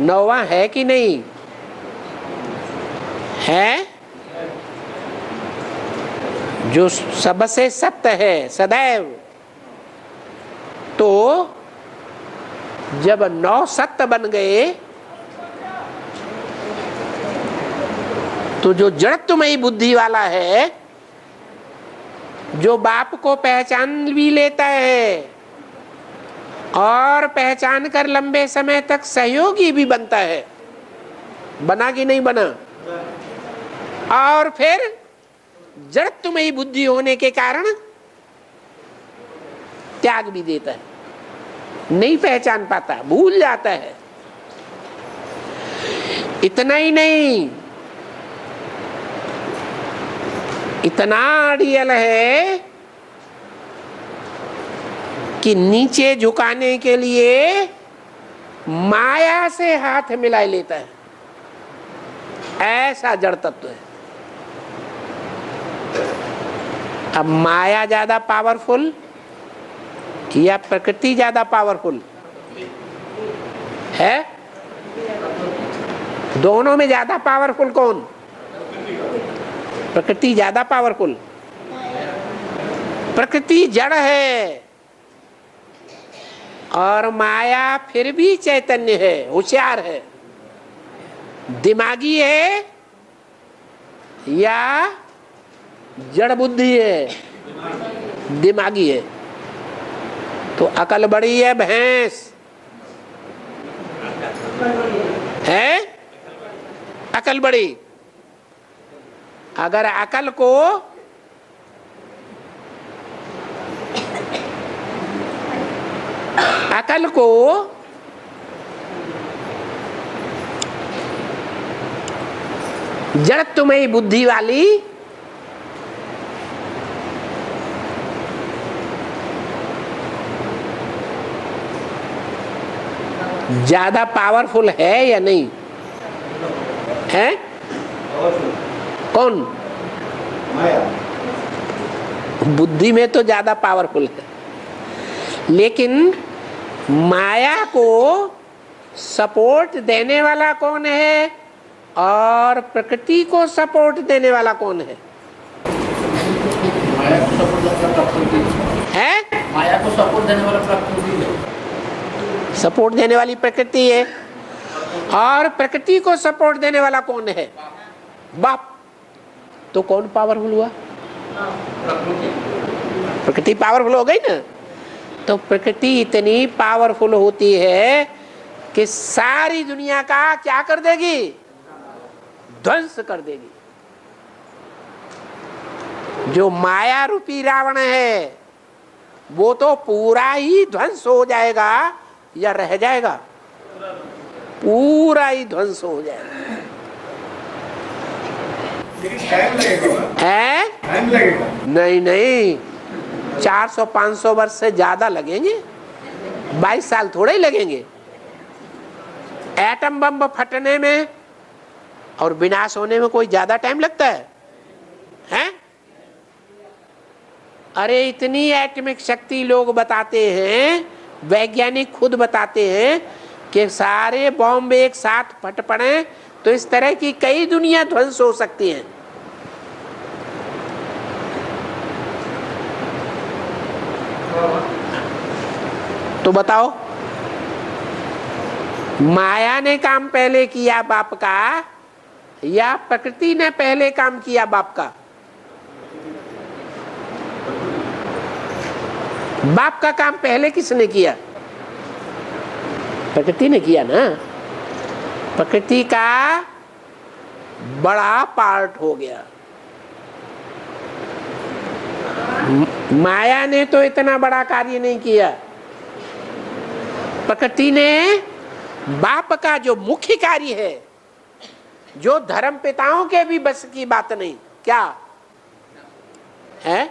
9वां है कि नहीं है? जो सबसे सत्य है सदैव। तो जब 9 सत्य बन गए तो जो जड़त्वमयी बुद्धि वाला है, जो बाप को पहचान भी लेता है और पहचान कर लंबे समय तक सहयोगी भी बनता है, बना कि नहीं बना? और फिर जड़त्वमयी बुद्धि होने के कारण त्याग भी देता है, नहीं पहचान पाता, भूल जाता है। इतना ही नहीं, इतना रियल है कि नीचे झुकाने के लिए माया से हाथ मिला लेता है। ऐसा जड़ तत्व है। अब माया ज्यादा पावरफुल या प्रकृति ज्यादा पावरफुल है? दोनों में ज्यादा पावरफुल कौन? प्रकृति ज्यादा पावरफुल। प्रकृति जड़ है और माया फिर भी चैतन्य है, होशियार है, दिमागी है या जड़ बुद्धि है? दिमागी है। तो अकल बड़ी है भैंस है? अकल बड़ी। अगर अकल को जड़त्वमयी बुद्धि वाली ज्यादा पावरफुल है या नहीं है? कौन? माया। बुद्धि में तो ज्यादा पावरफुल है, लेकिन माया को सपोर्ट देने वाला कौन है और प्रकृति को सपोर्ट देने वाला कौन है? माया को सपोर्ट है? माया को सपोर्ट देने वाला प्रकृति है। सपोर्ट देने वाली प्रकृति है। और प्रकृति को सपोर्ट देने वाला कौन है? बाप। तो कौन पावरफुल हुआ? प्रकृति पावरफुल हो गई ना। तो प्रकृति इतनी पावरफुल होती है कि सारी दुनिया का क्या कर देगी, ध्वंस कर देगी। जो माया रूपी रावण है वो तो पूरा ही ध्वंस हो जाएगा या रह जाएगा, पूरा ही ध्वंस हो जाएगा। टाइम लगेगा, है टाइम लगेगा। नहीं नहीं, 400-500 वर्ष से ज्यादा लगेंगे, 22 साल थोड़े ही लगेंगे। एटम बम फटने में और विनाश होने में कोई ज्यादा टाइम लगता है, हैं? अरे इतनी एटॉमिक शक्ति लोग बताते हैं, वैज्ञानिक खुद बताते हैं कि सारे बॉम्ब एक साथ फट पड़े तो इस तरह की कई दुनिया ध्वंस हो सकती हैं। तो बताओ, माया ने काम पहले किया बाप का या प्रकृति ने पहले काम किया बाप का? बाप का काम पहले किसने किया? प्रकृति ने किया ना। प्रकृति का बड़ा पार्ट हो गया। माया ने तो इतना बड़ा कार्य नहीं किया। प्रकृति ने बाप का जो मुख्य कार्य है, जो धर्म पिताओं के भी बस की बात नहीं, क्या है?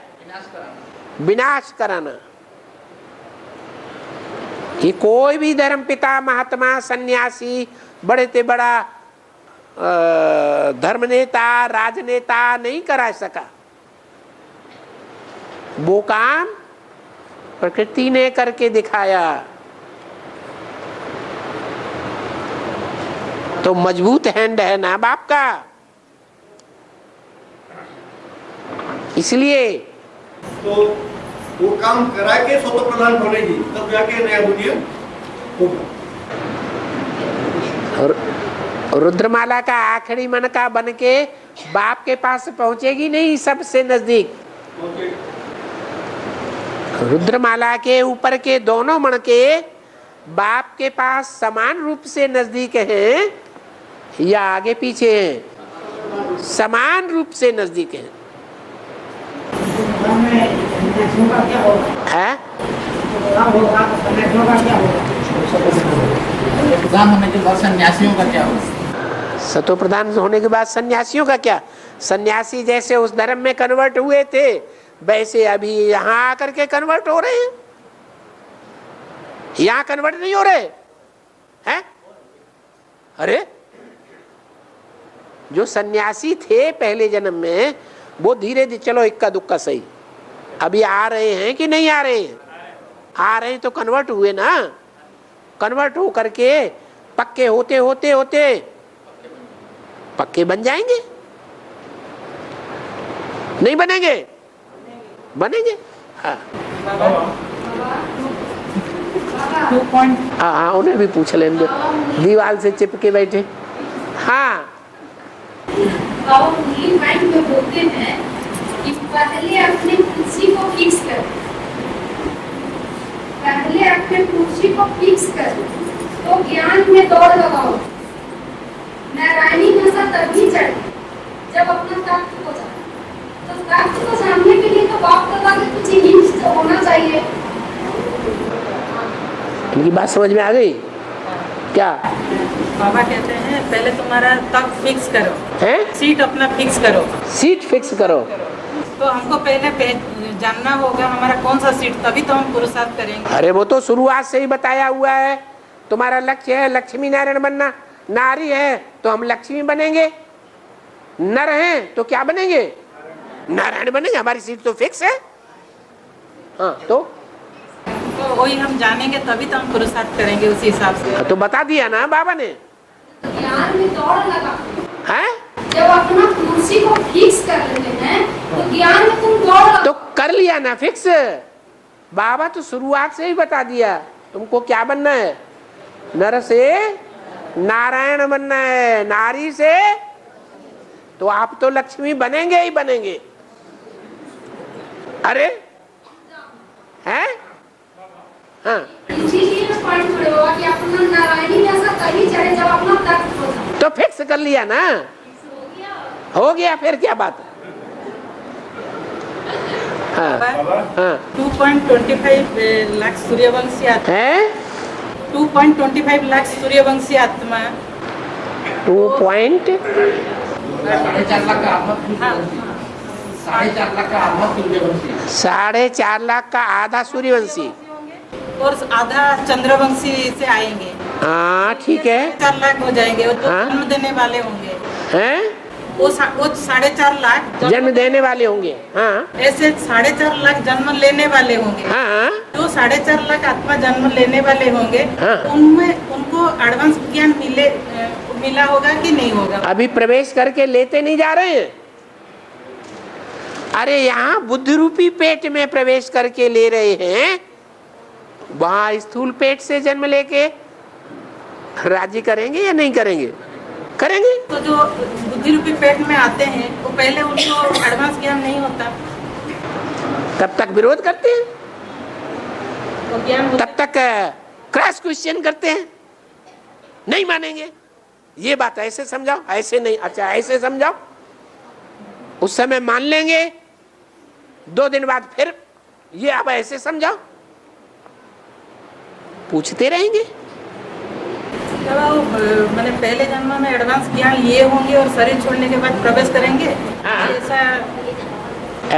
विनाश कराना। कि कोई भी धर्म पिता, महात्मा, सन्यासी, बड़े से बड़ा धर्म नेता, राजनेता नहीं करा सका। वो काम प्रकृति ने करके दिखाया। तो मजबूत हैंड है ना बाप का। इसलिए तो वो काम करा के स्वतः प्रधान बनेगी, तब जाके नया दुनिया होगा। रुद्रमाला का आखिरी मन का बन के बाप के पास पहुंचेगी नहीं, सबसे नजदीक। रुद्रमाला के ऊपर के दोनों मण के बाप के पास समान रूप से नजदीक हैं या आगे पीछे हैं? समान रूप से नजदीक हैं। है? प्रधान होने के बाद सन्यासियों का क्या होगा? सतो प्रधान होने के बाद सन्यासियों का क्या? सन्यासी जैसे उस धर्म में कन्वर्ट हुए थे वैसे अभी यहाँ आकर के कन्वर्ट हो रहे हैं। यहाँ कन्वर्ट नहीं हो रहे हैं? अरे जो सन्यासी थे पहले जन्म में वो धीरे धीरे, चलो इक्का दुक्का सही, अभी आ रहे हैं कि नहीं आ रहे हैं? आ रहे हैं तो कन्वर्ट हुए ना। कन्वर्ट हो करके पक्के होते होते होते पक्के बन जाएंगे। नहीं बनेंगे? बनेंगे। हाँ हाँ, उन्हें भी पूछ लेंगे, दीवार से चिपके बैठे। हाँ माइंड में बोलते हैं कि पहले अपने कुर्सी को फिक्स कर, पहले अपने कुर्सी को फिक्स कर तो ज्ञान में दौड़ लगाओ। नारायणी भाषा तभी चढ़े जब अपना तख्त को जाने। तो तख्त को जानने के लिए तो बाप दादा के कुछ हिंट्स होना चाहिए। इनकी बात समझ में आ गई क्या? बाबा कहते हैं पहले तुम्हारा तख्त फिक्स करो, है? सीट अपना फिक्स करो। सीट फिक्स करो। तो हमको पहले जानना होगा हमारा कौन सा सीट, तभी तो हम पुरुषार्थ करेंगे। अरे वो तो शुरुआत से ही बताया हुआ है। तुम्हारा लक्ष्य है लक्ष्मी नारायण बनना। नारी है तो हम लक्ष्मी बनेंगे, नर हैं तो क्या बनेंगे? नारायण बनेंगे। हमारी सीट तो फिक्स है। हाँ तो वही हम जानेंगे तभी तो हम पुरुषार्थ करेंगे उसी हिसाब से। तो बता दिया ना बाबा ने। ज्ञान में दौड़ लगा है? जब अपना कुर्सी को फिक्स कर लेते हैं तो ज्ञान में तुम दौड़ लगा। तो कर लिया ना फिक्स। बाबा तो शुरुआत से ही बता दिया तुमको क्या बनना है। नर से नारायण बनना है, नारी से तो आप तो लक्ष्मी बनेंगे ही बनेंगे। अरे हैं? हाँ इसीलिए पॉइंट खड़े हुआ कि अपना नारायणी में ऐसा कहीं चढ़े जब अपना तख्त होता तो फिक्स कर लिया ना, हो गया, फिर क्या बात है। हाँ हाँ 2.25 लाख सूर्यवंशी आत्मा है 2.25 लाख सूर्यवंशी आत्मा 2 4.5 लाख का आधा सूर्यवंशी, 4.5 लाख का आधा सूर्यवंशी, 4.5 लाख का आधा सूर्यवंशी, और आधा चंद्रवंशी से आएंगे। हाँ ठीक है 4 लाख हो जाएंगे, वो तो हाँ। जन्म देने वाले होंगे। हैं, वो 4.5 लाख जन्म देने वाले होंगे। हाँ ऐसे 4.5 लाख जन्म लेने वाले होंगे। हाँ जो 4.5 लाख आत्मा जन्म लेने वाले होंगे, हाँ। उनमें उनको एडवांस ज्ञान मिला होगा कि नहीं होगा? अभी प्रवेश करके लेते नहीं जा रहे हैं। अरे यहाँ बुद्धि रूपी पेट में प्रवेश करके ले रहे हैं, वहां स्थूल पेट से जन्म लेके राजी करेंगे या नहीं करेंगे? करेंगे। तो जो बुद्धि रूपी पेट में आते हैं, वो पहले उनको एडवांस ज्ञान नहीं होता, तब तक विरोध करते हैं, तो ज्ञान तब तक क्रॉस क्वेश्चन करते हैं, नहीं मानेंगे। ये बात ऐसे समझाओ, ऐसे नहीं, अच्छा ऐसे समझाओ, उस समय मान लेंगे, 2 दिन बाद फिर ये अब ऐसे समझाओ, पूछते रहेंगे। मैंने पहले जन्म में एडवांस ज्ञान लिए होंगे और शरीर छोड़ने के बाद प्रवेश करेंगे, ऐसा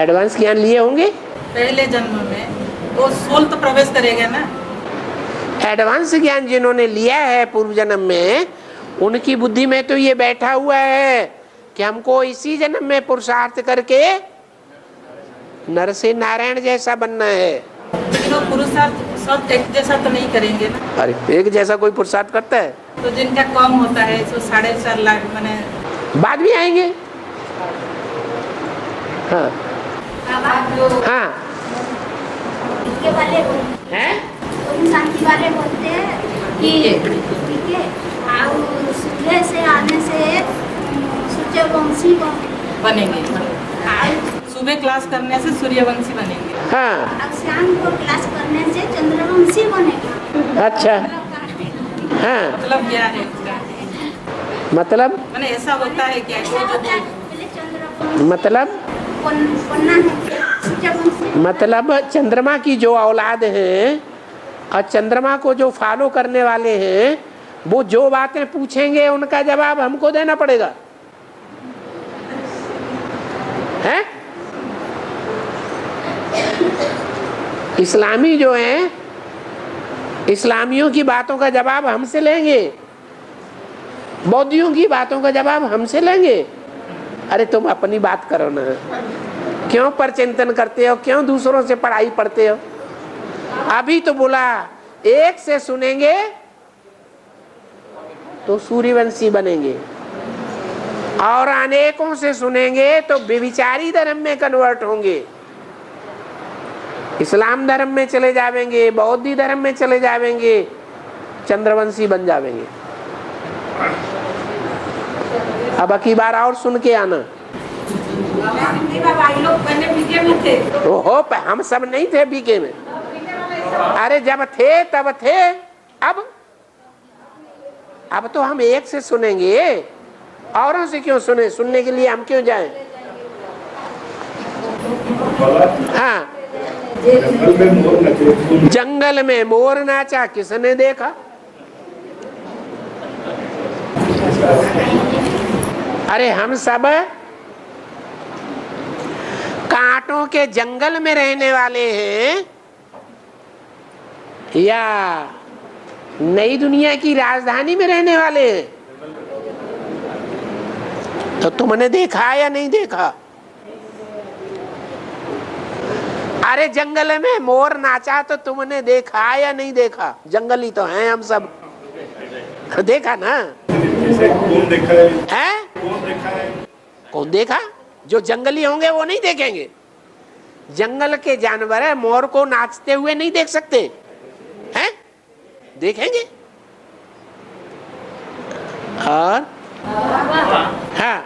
एडवांस ज्ञान लिए होंगे पहले जन्म में, वो सोल तो प्रवेश करेगा ना। एडवांस ज्ञान जिन्होंने लिया है पूर्व जन्म में, उनकी बुद्धि में तो ये बैठा हुआ है कि हमको इसी जन्म में पुरुषार्थ करके नर से नारायण जैसा बनना है। लेकिन वो पुरुषार्थ सब एक जैसा तो नहीं करेंगे ना। अरे एक जैसा कोई पुरुषार्थ करता है? तो जिनका कम होता है, तो 4.5 लाख मैंने बाद भी आएंगे। हाँ हाँ के वाले हैं, शांति वाले बोलते हैं कि ठीक है, और सुबह से आने से सूर्यवंशी बनेंगे। सुबह क्लास करने से सूर्यवंशी बनेंगे। हाँ अब शाम को क्लास करने से चंद्रवंशी बनेगा। अच्छा, हाँ मतलब क्या है उसका? मतलब मैंने ऐसा होता है क्या? ऐसा होता है, पहले चंद्रवंशी मतलब बनना है, सूर्यवंशी मतलब चंद्रमा की जो औलाद हैं और चंद्रमा को जो फॉलो करने वाले हैं, वो जो बातें पूछेंगे उनका जवाब हमको देना पड़ेगा, है? इस्लामी जो हैं, इस्लामियों की बातों का जवाब हमसे लेंगे, बौद्धियों की बातों का जवाब हमसे लेंगे। अरे तुम अपनी बात करो ना, क्यों पर चिंतन करते हो, क्यों दूसरों से पढ़ाई पढ़ते हो? अभी तो बोला एक से सुनेंगे तो सूर्यवंशी बनेंगे, और अनेकों से सुनेंगे तो व्यभिचारी धर्म में कन्वर्ट होंगे, इस्लाम धर्म में चले जावेंगे, बौद्ध धर्म में चले जावेंगे, चंद्रवंशी बन जावेंगे। अब की बार और सुन के आना। ओहो, हम सब नहीं थे बीके में। अरे जब थे तब थे, अब तो हम एक से सुनेंगे, औरों से क्यों सुने? सुनने के लिए हम क्यों जाएं? हाँ, जंगल में मोर नाचा किसने देखा? अरे हम सब कांटों के जंगल में रहने वाले हैं या नई दुनिया की राजधानी में रहने वाले हैं? तो तुमने देखा या नहीं देखा? अरे जंगल में मोर नाचा तो तुमने देखा या नहीं देखा? जंगली तो हैं हम सब, देखा ना? कौन देखा है? कौन देखा है? कौन देखा? जो जंगली होंगे वो नहीं देखेंगे। जंगल के जानवर है, मोर को नाचते हुए नहीं देख सकते हैं? देखेंगे। और हाँ,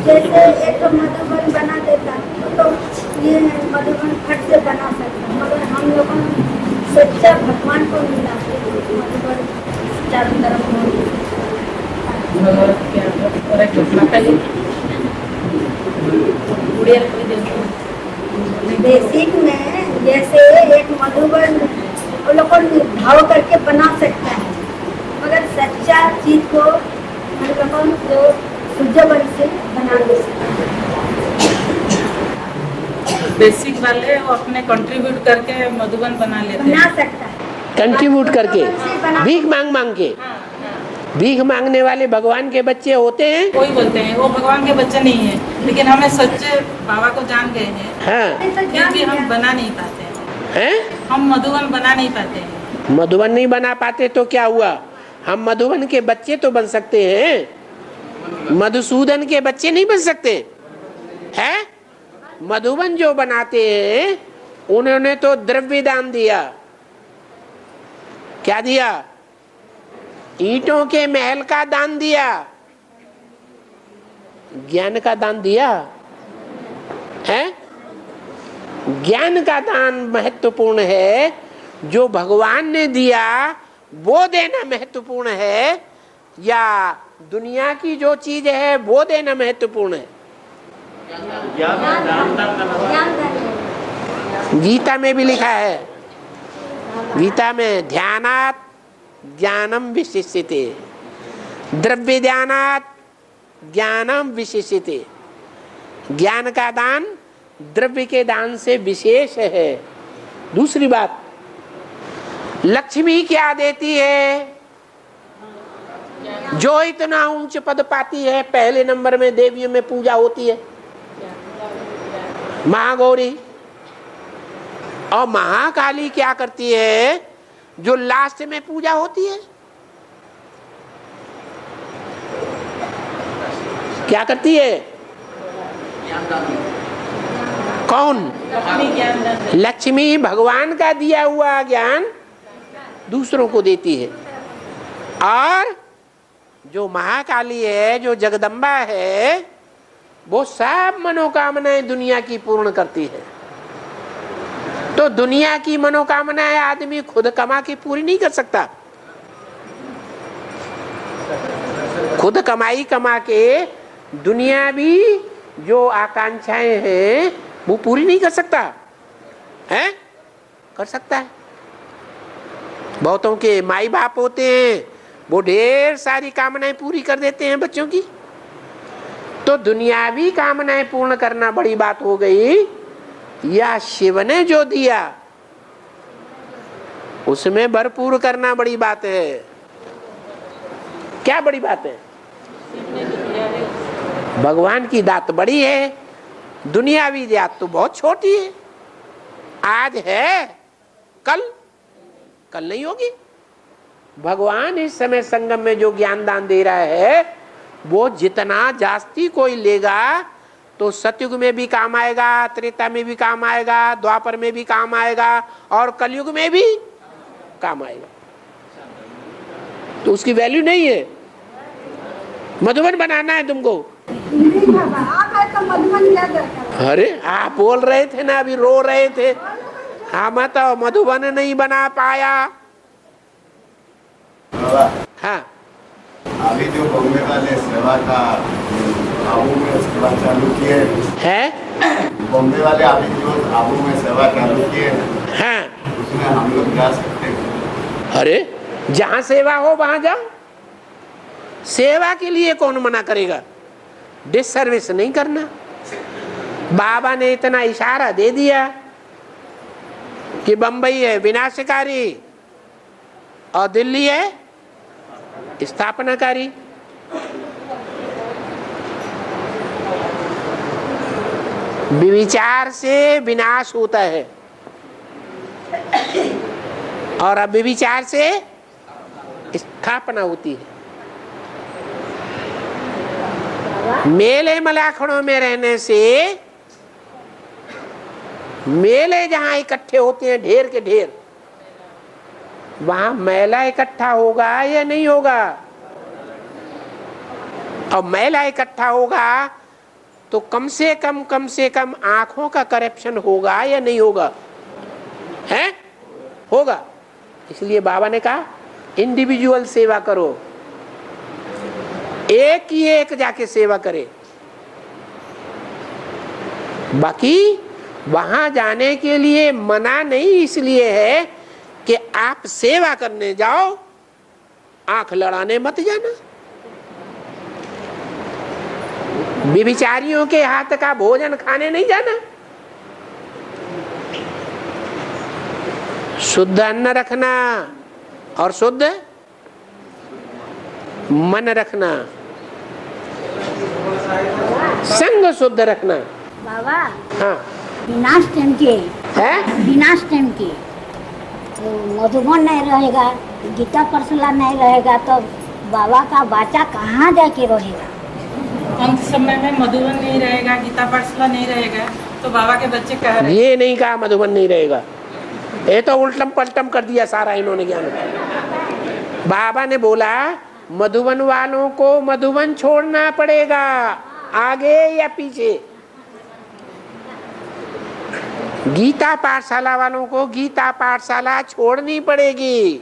जैसे एक मधुबन बना देता तो ये मधुबन फट से बना सकता, मगर हम लोगों सच्चा भगवान को मिला मधुबन चारों तरफ बेसिक में जैसे एक मधुबन वो लोग भाव करके बना सकता है, मगर सच्चा चीज को हम लोग जो शुद्ध बन से बना दे सकते। बेसिक वाले वो अपने कंट्रीब्यूट करके मधुबन बना लेते बना हैं। सकता है कंट्रीब्यूट करके, भीख मांग मांग के। भीख मांगने वाले भगवान के बच्चे होते हैं, कोई बोलते हैं वो भगवान के बच्चे नहीं है, लेकिन हमें सच्चे बाबा को जान गए हैं, हाँ फिर भी हम बना नहीं पाते हैं? हम मधुबन बना नहीं पाते हैं। मधुबन नहीं बना पाते तो क्या हुआ? हम मधुबन के बच्चे तो बन सकते हैं, मधुसूदन के बच्चे नहीं बन सकते हैं? मधुबन जो बनाते हैं उन्होंने तो द्रव्य दान दिया। क्या दिया? ईंटों के महल का दान दिया, ज्ञान का दान दिया है। ज्ञान का दान महत्वपूर्ण है, जो भगवान ने दिया वो देना महत्वपूर्ण है, या दुनिया की जो चीज है वो देना महत्वपूर्ण है? गीता में भी लिखा है, गीता में ध्यानात् ज्ञानम विशिष्यते, द्रव्य ध्यानात् ज्ञानम विशिष्यते। ज्ञान का दान द्रव्य के दान से विशेष है। दूसरी बात, लक्ष्मी क्या देती है? जो इतना ऊंच पद पाती है, पहले नंबर में देवियों में पूजा होती है महागौरी। और महाकाली क्या करती है जो लास्ट में पूजा होती है? क्या करती है? कौन? लक्ष्मी भगवान का दिया हुआ ज्ञान दूसरों को देती है। और जो महाकाली है, जो जगदम्बा है, वो सब मनोकामनाएं दुनिया की पूर्ण करती है। तो दुनिया की मनोकामनाएं आदमी खुद कमा के पूरी नहीं कर सकता। खुद कमाई कमा के दुनियावी जो आकांक्षाएं हैं वो पूरी नहीं कर सकता है? कर सकता है। बहुतों के माई बाप होते हैं, वो ढेर सारी कामनाएं पूरी कर देते हैं बच्चों की। तो दुनियावी कामनाएं पूर्ण करना बड़ी बात हो गई, या शिव ने जो दिया उसमें भरपूर करना बड़ी बात है? क्या बड़ी बात है? भगवान की दात बड़ी है, दुनियावी दात तो बहुत छोटी है। आज है, कल नहीं होगी। भगवान इस समय संगम में जो ज्ञान दान दे रहा है, वो जितना जास्ती कोई लेगा तो सतयुग में भी काम आएगा, त्रेता में भी काम आएगा, द्वापर में भी काम आएगा, और कलयुग में भी काम आएगा। तो उसकी वैल्यू नहीं है। मधुबन बनाना है तुमको? अरे आप बोल रहे थे ना, अभी रो रहे थे, हम तो मधुबन नहीं बना पाया। हाँ, अभी जो बॉम्बे वाले सेवा का आबू में सेवा चालू किए है, बॉम्बे वाले अभी जो आबू में सेवा चालू किए, हाँ, उसमें हम लोग जा सकते हैं। अरे जहाँ सेवा हो वहां जाओ। सेवा के लिए कौन मना करेगा? डिससर्विस नहीं करना। बाबा ने इतना इशारा दे दिया कि बंबई है विनाशकारी और दिल्ली है स्थापनाकारी। विचार से विनाश होता है और अब विचार से स्थापना होती है। मेले मलाखड़ों में रहने से, मेले जहां इकट्ठे होते हैं ढेर के ढेर, वहां मैला इकट्ठा होगा या नहीं होगा? और मैला इकट्ठा होगा तो कम से कम आंखों का करप्शन होगा या नहीं होगा? है, होगा। इसलिए बाबा ने कहा इंडिविजुअल सेवा करो, एक ही एक जाके सेवा करे। बाकी वहां जाने के लिए मना नहीं इसलिए है कि आप सेवा करने जाओ, आंख लड़ाने मत जाना। व्यभिचारियों के हाथ का भोजन खाने नहीं जाना। शुद्ध अन्न रखना और शुद्ध मन रखना, संग शुद्ध रखना। बाबा हाँ, विनाश टाइम के है, विनाश टाइम के तो मधुबन नहीं रहेगा, गीता परसला नहीं रहेगा, तो बाबा का बाचा कहाँ जाके रहेगा? अंत समय में मधुबन नहीं रहेगा, गीता पाठशाला नहीं रहेगा, तो बाबा के बच्चे कह रहे ये नहीं कहा मधुबन नहीं रहेगा, ये तो उल्टम पलटम कर दिया सारा इन्होंने ज्ञान। बाबा ने बोला मधुबन वालों को मधुबन छोड़ना पड़ेगा, आगे या पीछे। गीता पाठशाला वालों को गीता पाठशाला छोड़नी पड़ेगी,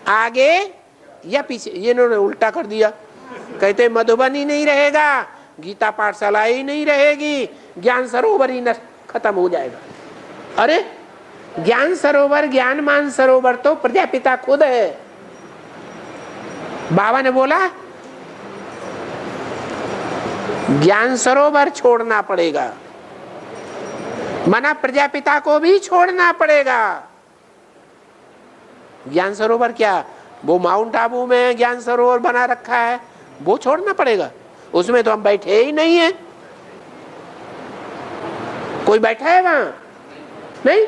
आगे या पीछे। ये इन्होंने उल्टा कर दिया, कहते मधुबन ही नहीं रहेगा, गीता पाठशाला ही नहीं रहेगी, ज्ञान सरोवर ही खत्म हो जाएगा। अरे ज्ञान सरोवर, ज्ञानमान सरोवर तो प्रजापिता खुद है। बाबा ने बोला ज्ञान सरोवर छोड़ना पड़ेगा, मना प्रजापिता को भी छोड़ना पड़ेगा। ज्ञान सरोवर क्या, वो माउंट आबू में ज्ञान सरोवर बना रखा है, वो छोड़ना पड़ेगा। उसमें तो हम बैठे ही नहीं है। कोई बैठा है वहां? नहीं।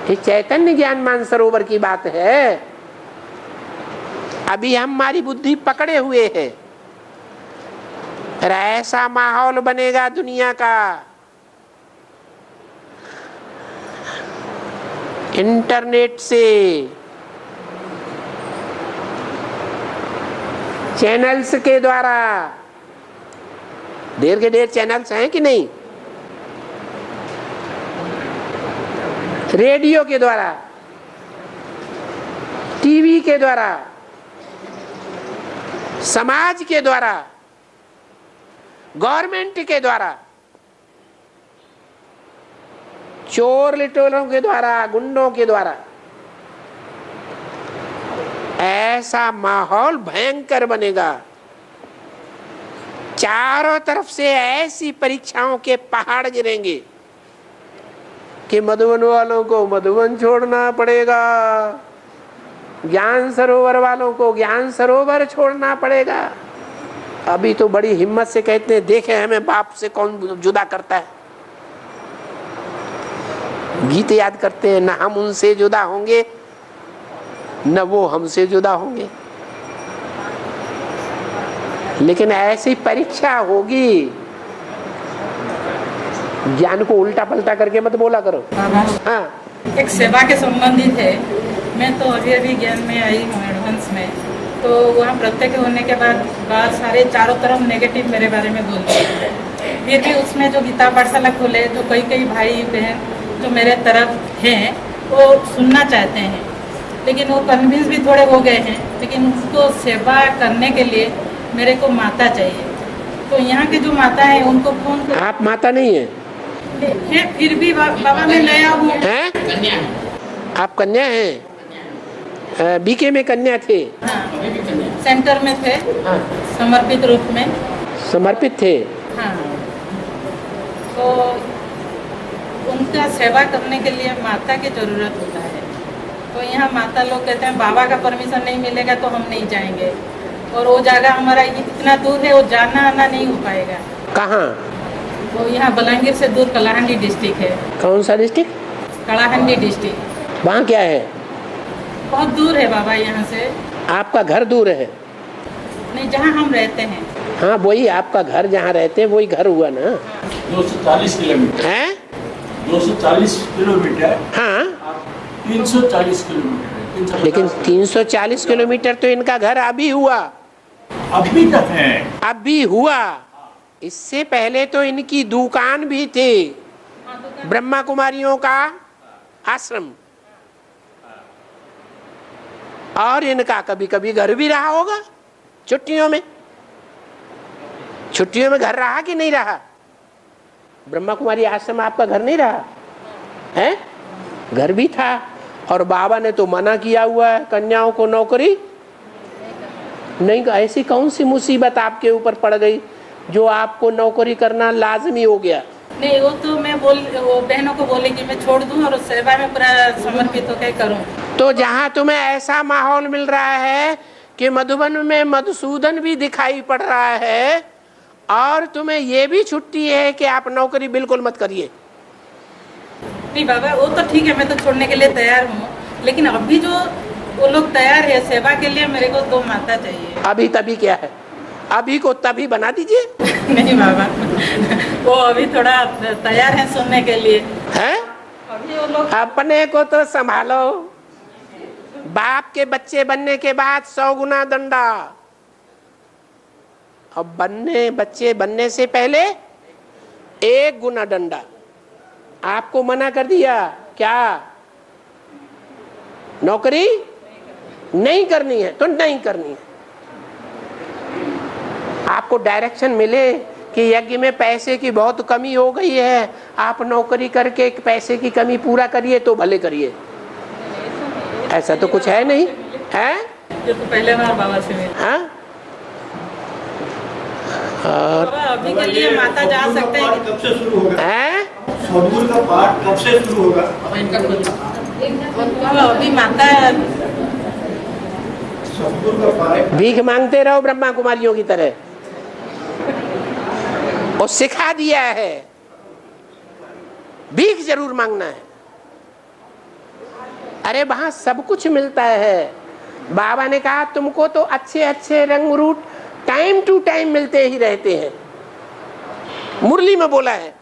ये चैतन्य ज्ञान मान सरोवर की बात है। अभी हमारी बुद्धि पकड़े हुए है। ऐसा माहौल बनेगा दुनिया का, इंटरनेट से, चैनल्स के द्वारा, देर के देर चैनल्स हैं कि नहीं, रेडियो के द्वारा, टीवी के द्वारा, समाज के द्वारा, गवर्नमेंट के द्वारा, चोर लिटोरों के द्वारा, गुंडों के द्वारा, ऐसा माहौल भयंकर बनेगा। चारों तरफ से ऐसी परीक्षाओं के पहाड़ गिरेंगे कि मधुबन वालों को मधुबन छोड़ना पड़ेगा, ज्ञान सरोवर वालों को ज्ञान सरोवर छोड़ना पड़ेगा। अभी तो बड़ी हिम्मत से कहते हैं देखे हमें बाप से कौन जुदा करता है। गीत याद करते हैं, न हम उनसे जुदा होंगे न वो हमसे जुदा होंगे। लेकिन ऐसी परीक्षा होगी, ज्ञान को उल्टा पलटा करके मत बोला करो। हाँ, एक सेवा के संबंधित है। मैं तो अभी ज्ञान में आई हूँ एडवांस में, तो वहाँ प्रत्यक्ष होने के बाद सारे चारों तरफ नेगेटिव मेरे बारे में बोलते हैं। फिर भी उसमें जो गीता पाठशाला खोले, जो कई भाई बहन जो मेरे तरफ हैं वो सुनना चाहते हैं, लेकिन वो कन्विंस भी थोड़े हो गए हैं। लेकिन उसको सेवा करने के लिए मेरे को माता चाहिए। तो यहाँ के जो माता है उनको फोन कर। आप माता नहीं है? फिर भी बाबा मैं नया हूँ। आप कन्या हैं? बीके में कन्या थे? हाँ, सेंटर में थे। हाँ, समर्पित रूप में समर्पित थे। हाँ, तो उनका सेवा करने के लिए माता की जरूरत होता है। तो यहाँ माता लोग कहते हैं बाबा का परमिशन नहीं मिलेगा तो हम नहीं जाएंगे, और वो जगह हमारा इतना दूर है, वो जाना आना नहीं हो पाएगा। कहाँ? वो यहाँ बलांगीर से दूर कलाहंडी डिस्ट्रिक्ट है। कौन सा डिस्ट्रिक्ट? कलाहंडी डिस्ट्रिक्ट। वहाँ क्या है? बहुत दूर है बाबा यहाँ से। आपका घर दूर है? नहीं, जहाँ हम रहते हैं। हाँ, वही आपका घर जहाँ रहते हैं वही घर हुआ ना। 240 किलोमीटर है। 240 किलोमीटर। हाँ, 340 किलोमीटर। लेकिन 340 किलोमीटर तो इनका घर अभी हुआ। अभी तक है। अभी हुआ। इससे पहले तो इनकी दुकान भी थी, ब्रह्मा कुमारियों का आश्रम, और इनका कभी कभी घर भी रहा होगा छुट्टियों में। छुट्टियों में घर रहा कि नहीं रहा? ब्रह्मा कुमारी आश्रम आपका घर नहीं रहा है? घर भी था। और बाबा ने तो मना किया हुआ है कन्याओं को नौकरी नहीं। ऐसी कौन सी मुसीबत आपके ऊपर पड़ गई जो आपको नौकरी करना लाजमी हो गया? नहीं, वो तो मैं वो बहनों को बोले कि मैं छोड़ दूं और सेवा में पूरा समर्पित होकर करूं। तो जहां तुम्हें ऐसा माहौल मिल रहा है कि मधुबन में मधुसूदन भी दिखाई पड़ रहा है और तुम्हें ये भी छुट्टी है कि आप नौकरी बिल्कुल मत करिए। नहीं बाबा, वो तो ठीक है, मैं तो छोड़ने के लिए तैयार हूँ, लेकिन अभी जो वो लोग तैयार है सेवा के लिए, मेरे को 2 माता चाहिए। अभी तभी क्या है? अभी को तभी बना दीजिए। नहीं बाबा, वो अभी थोड़ा तैयार है सुनने के लिए। हैं? अभी वो लोग अपने को तो संभालो, बाप के बच्चे बनने के बाद 100 गुना दंडा। अब बच्चे बनने से पहले 1 गुना दंडा। आपको मना कर दिया क्या? नौकरी नहीं करनी है तो नहीं करनी है। आपको डायरेक्शन मिले कि यज्ञ में पैसे की बहुत कमी हो गई है, आप नौकरी करके पैसे की कमी पूरा करिए तो भले करिए। ऐसा तो कुछ है नहीं है? जो तो पहले बार बाबा से मिले। हाँ? अभी के लिए माता जा सकते हैं। कब से शुरू होगा? हैं? सदगुरु का पाठ कब से शुरू होगा? अभी माता सदगुरु का पाठ भीख मांगते रहो ब्रह्मा कुमारियों की तरह, और सिखा दिया है भीख जरूर मांगना है। अरे वहां सब कुछ मिलता है। बाबा ने कहा तुमको तो अच्छे अच्छे रंग रूट टाइम टू टाइम मिलते ही रहते हैं, मुरली में बोला है।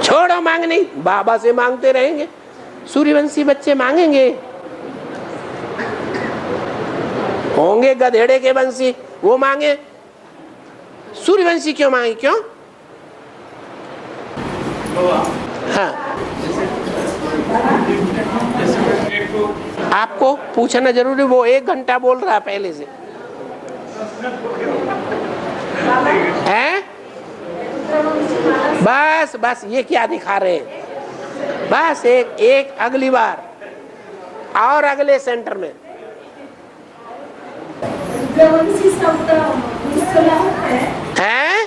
छोड़ो मांगनी, बाबा से मांगते रहेंगे। सूर्यवंशी बच्चे मांगेंगे, होंगे गधेड़े के वंशी, वो मांगे। सूर्यवंशी क्यों मांगे? क्यों? हाँ, आपको पूछना जरूरी। वो 1 घंटा बोल रहा पहले से है। बस बस ये क्या दिखा रहे हैं? बस एक अगली बार और अगले सेंटर में है?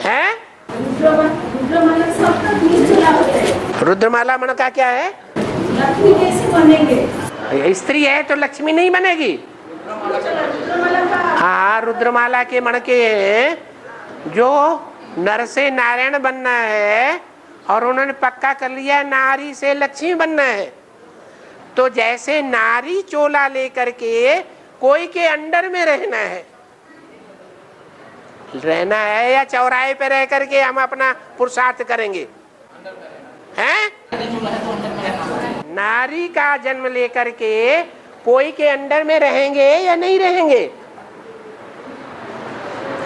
है? रुद्रमाला मन का क्या है? लक्ष्मी कैसे बनेंगे? स्त्री है तो लक्ष्मी नहीं बनेगी। हाँ, रुद्रमाला के मन के जो नर से नारायण बनना है और उन्होंने पक्का कर लिया नारी से लक्ष्मी बनना है, तो जैसे नारी चोला लेकर के कोई के अंडर में रहना है या चौराहे पे रह करके हम अपना पुरुषार्थ करेंगे? हैं? नारी का जन्म लेकर के कोई के अंडर में रहेंगे या नहीं रहेंगे?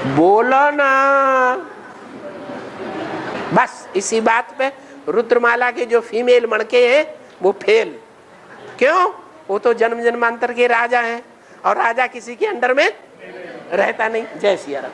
बोलो ना। बस इसी बात पे रुद्रमाला के जो फीमेल मणके हैं वो फेल। क्यों? वो तो जन्म जन्मांतर के राजा हैं और राजा किसी के अंडर में रहता नहीं। जय सिया राम।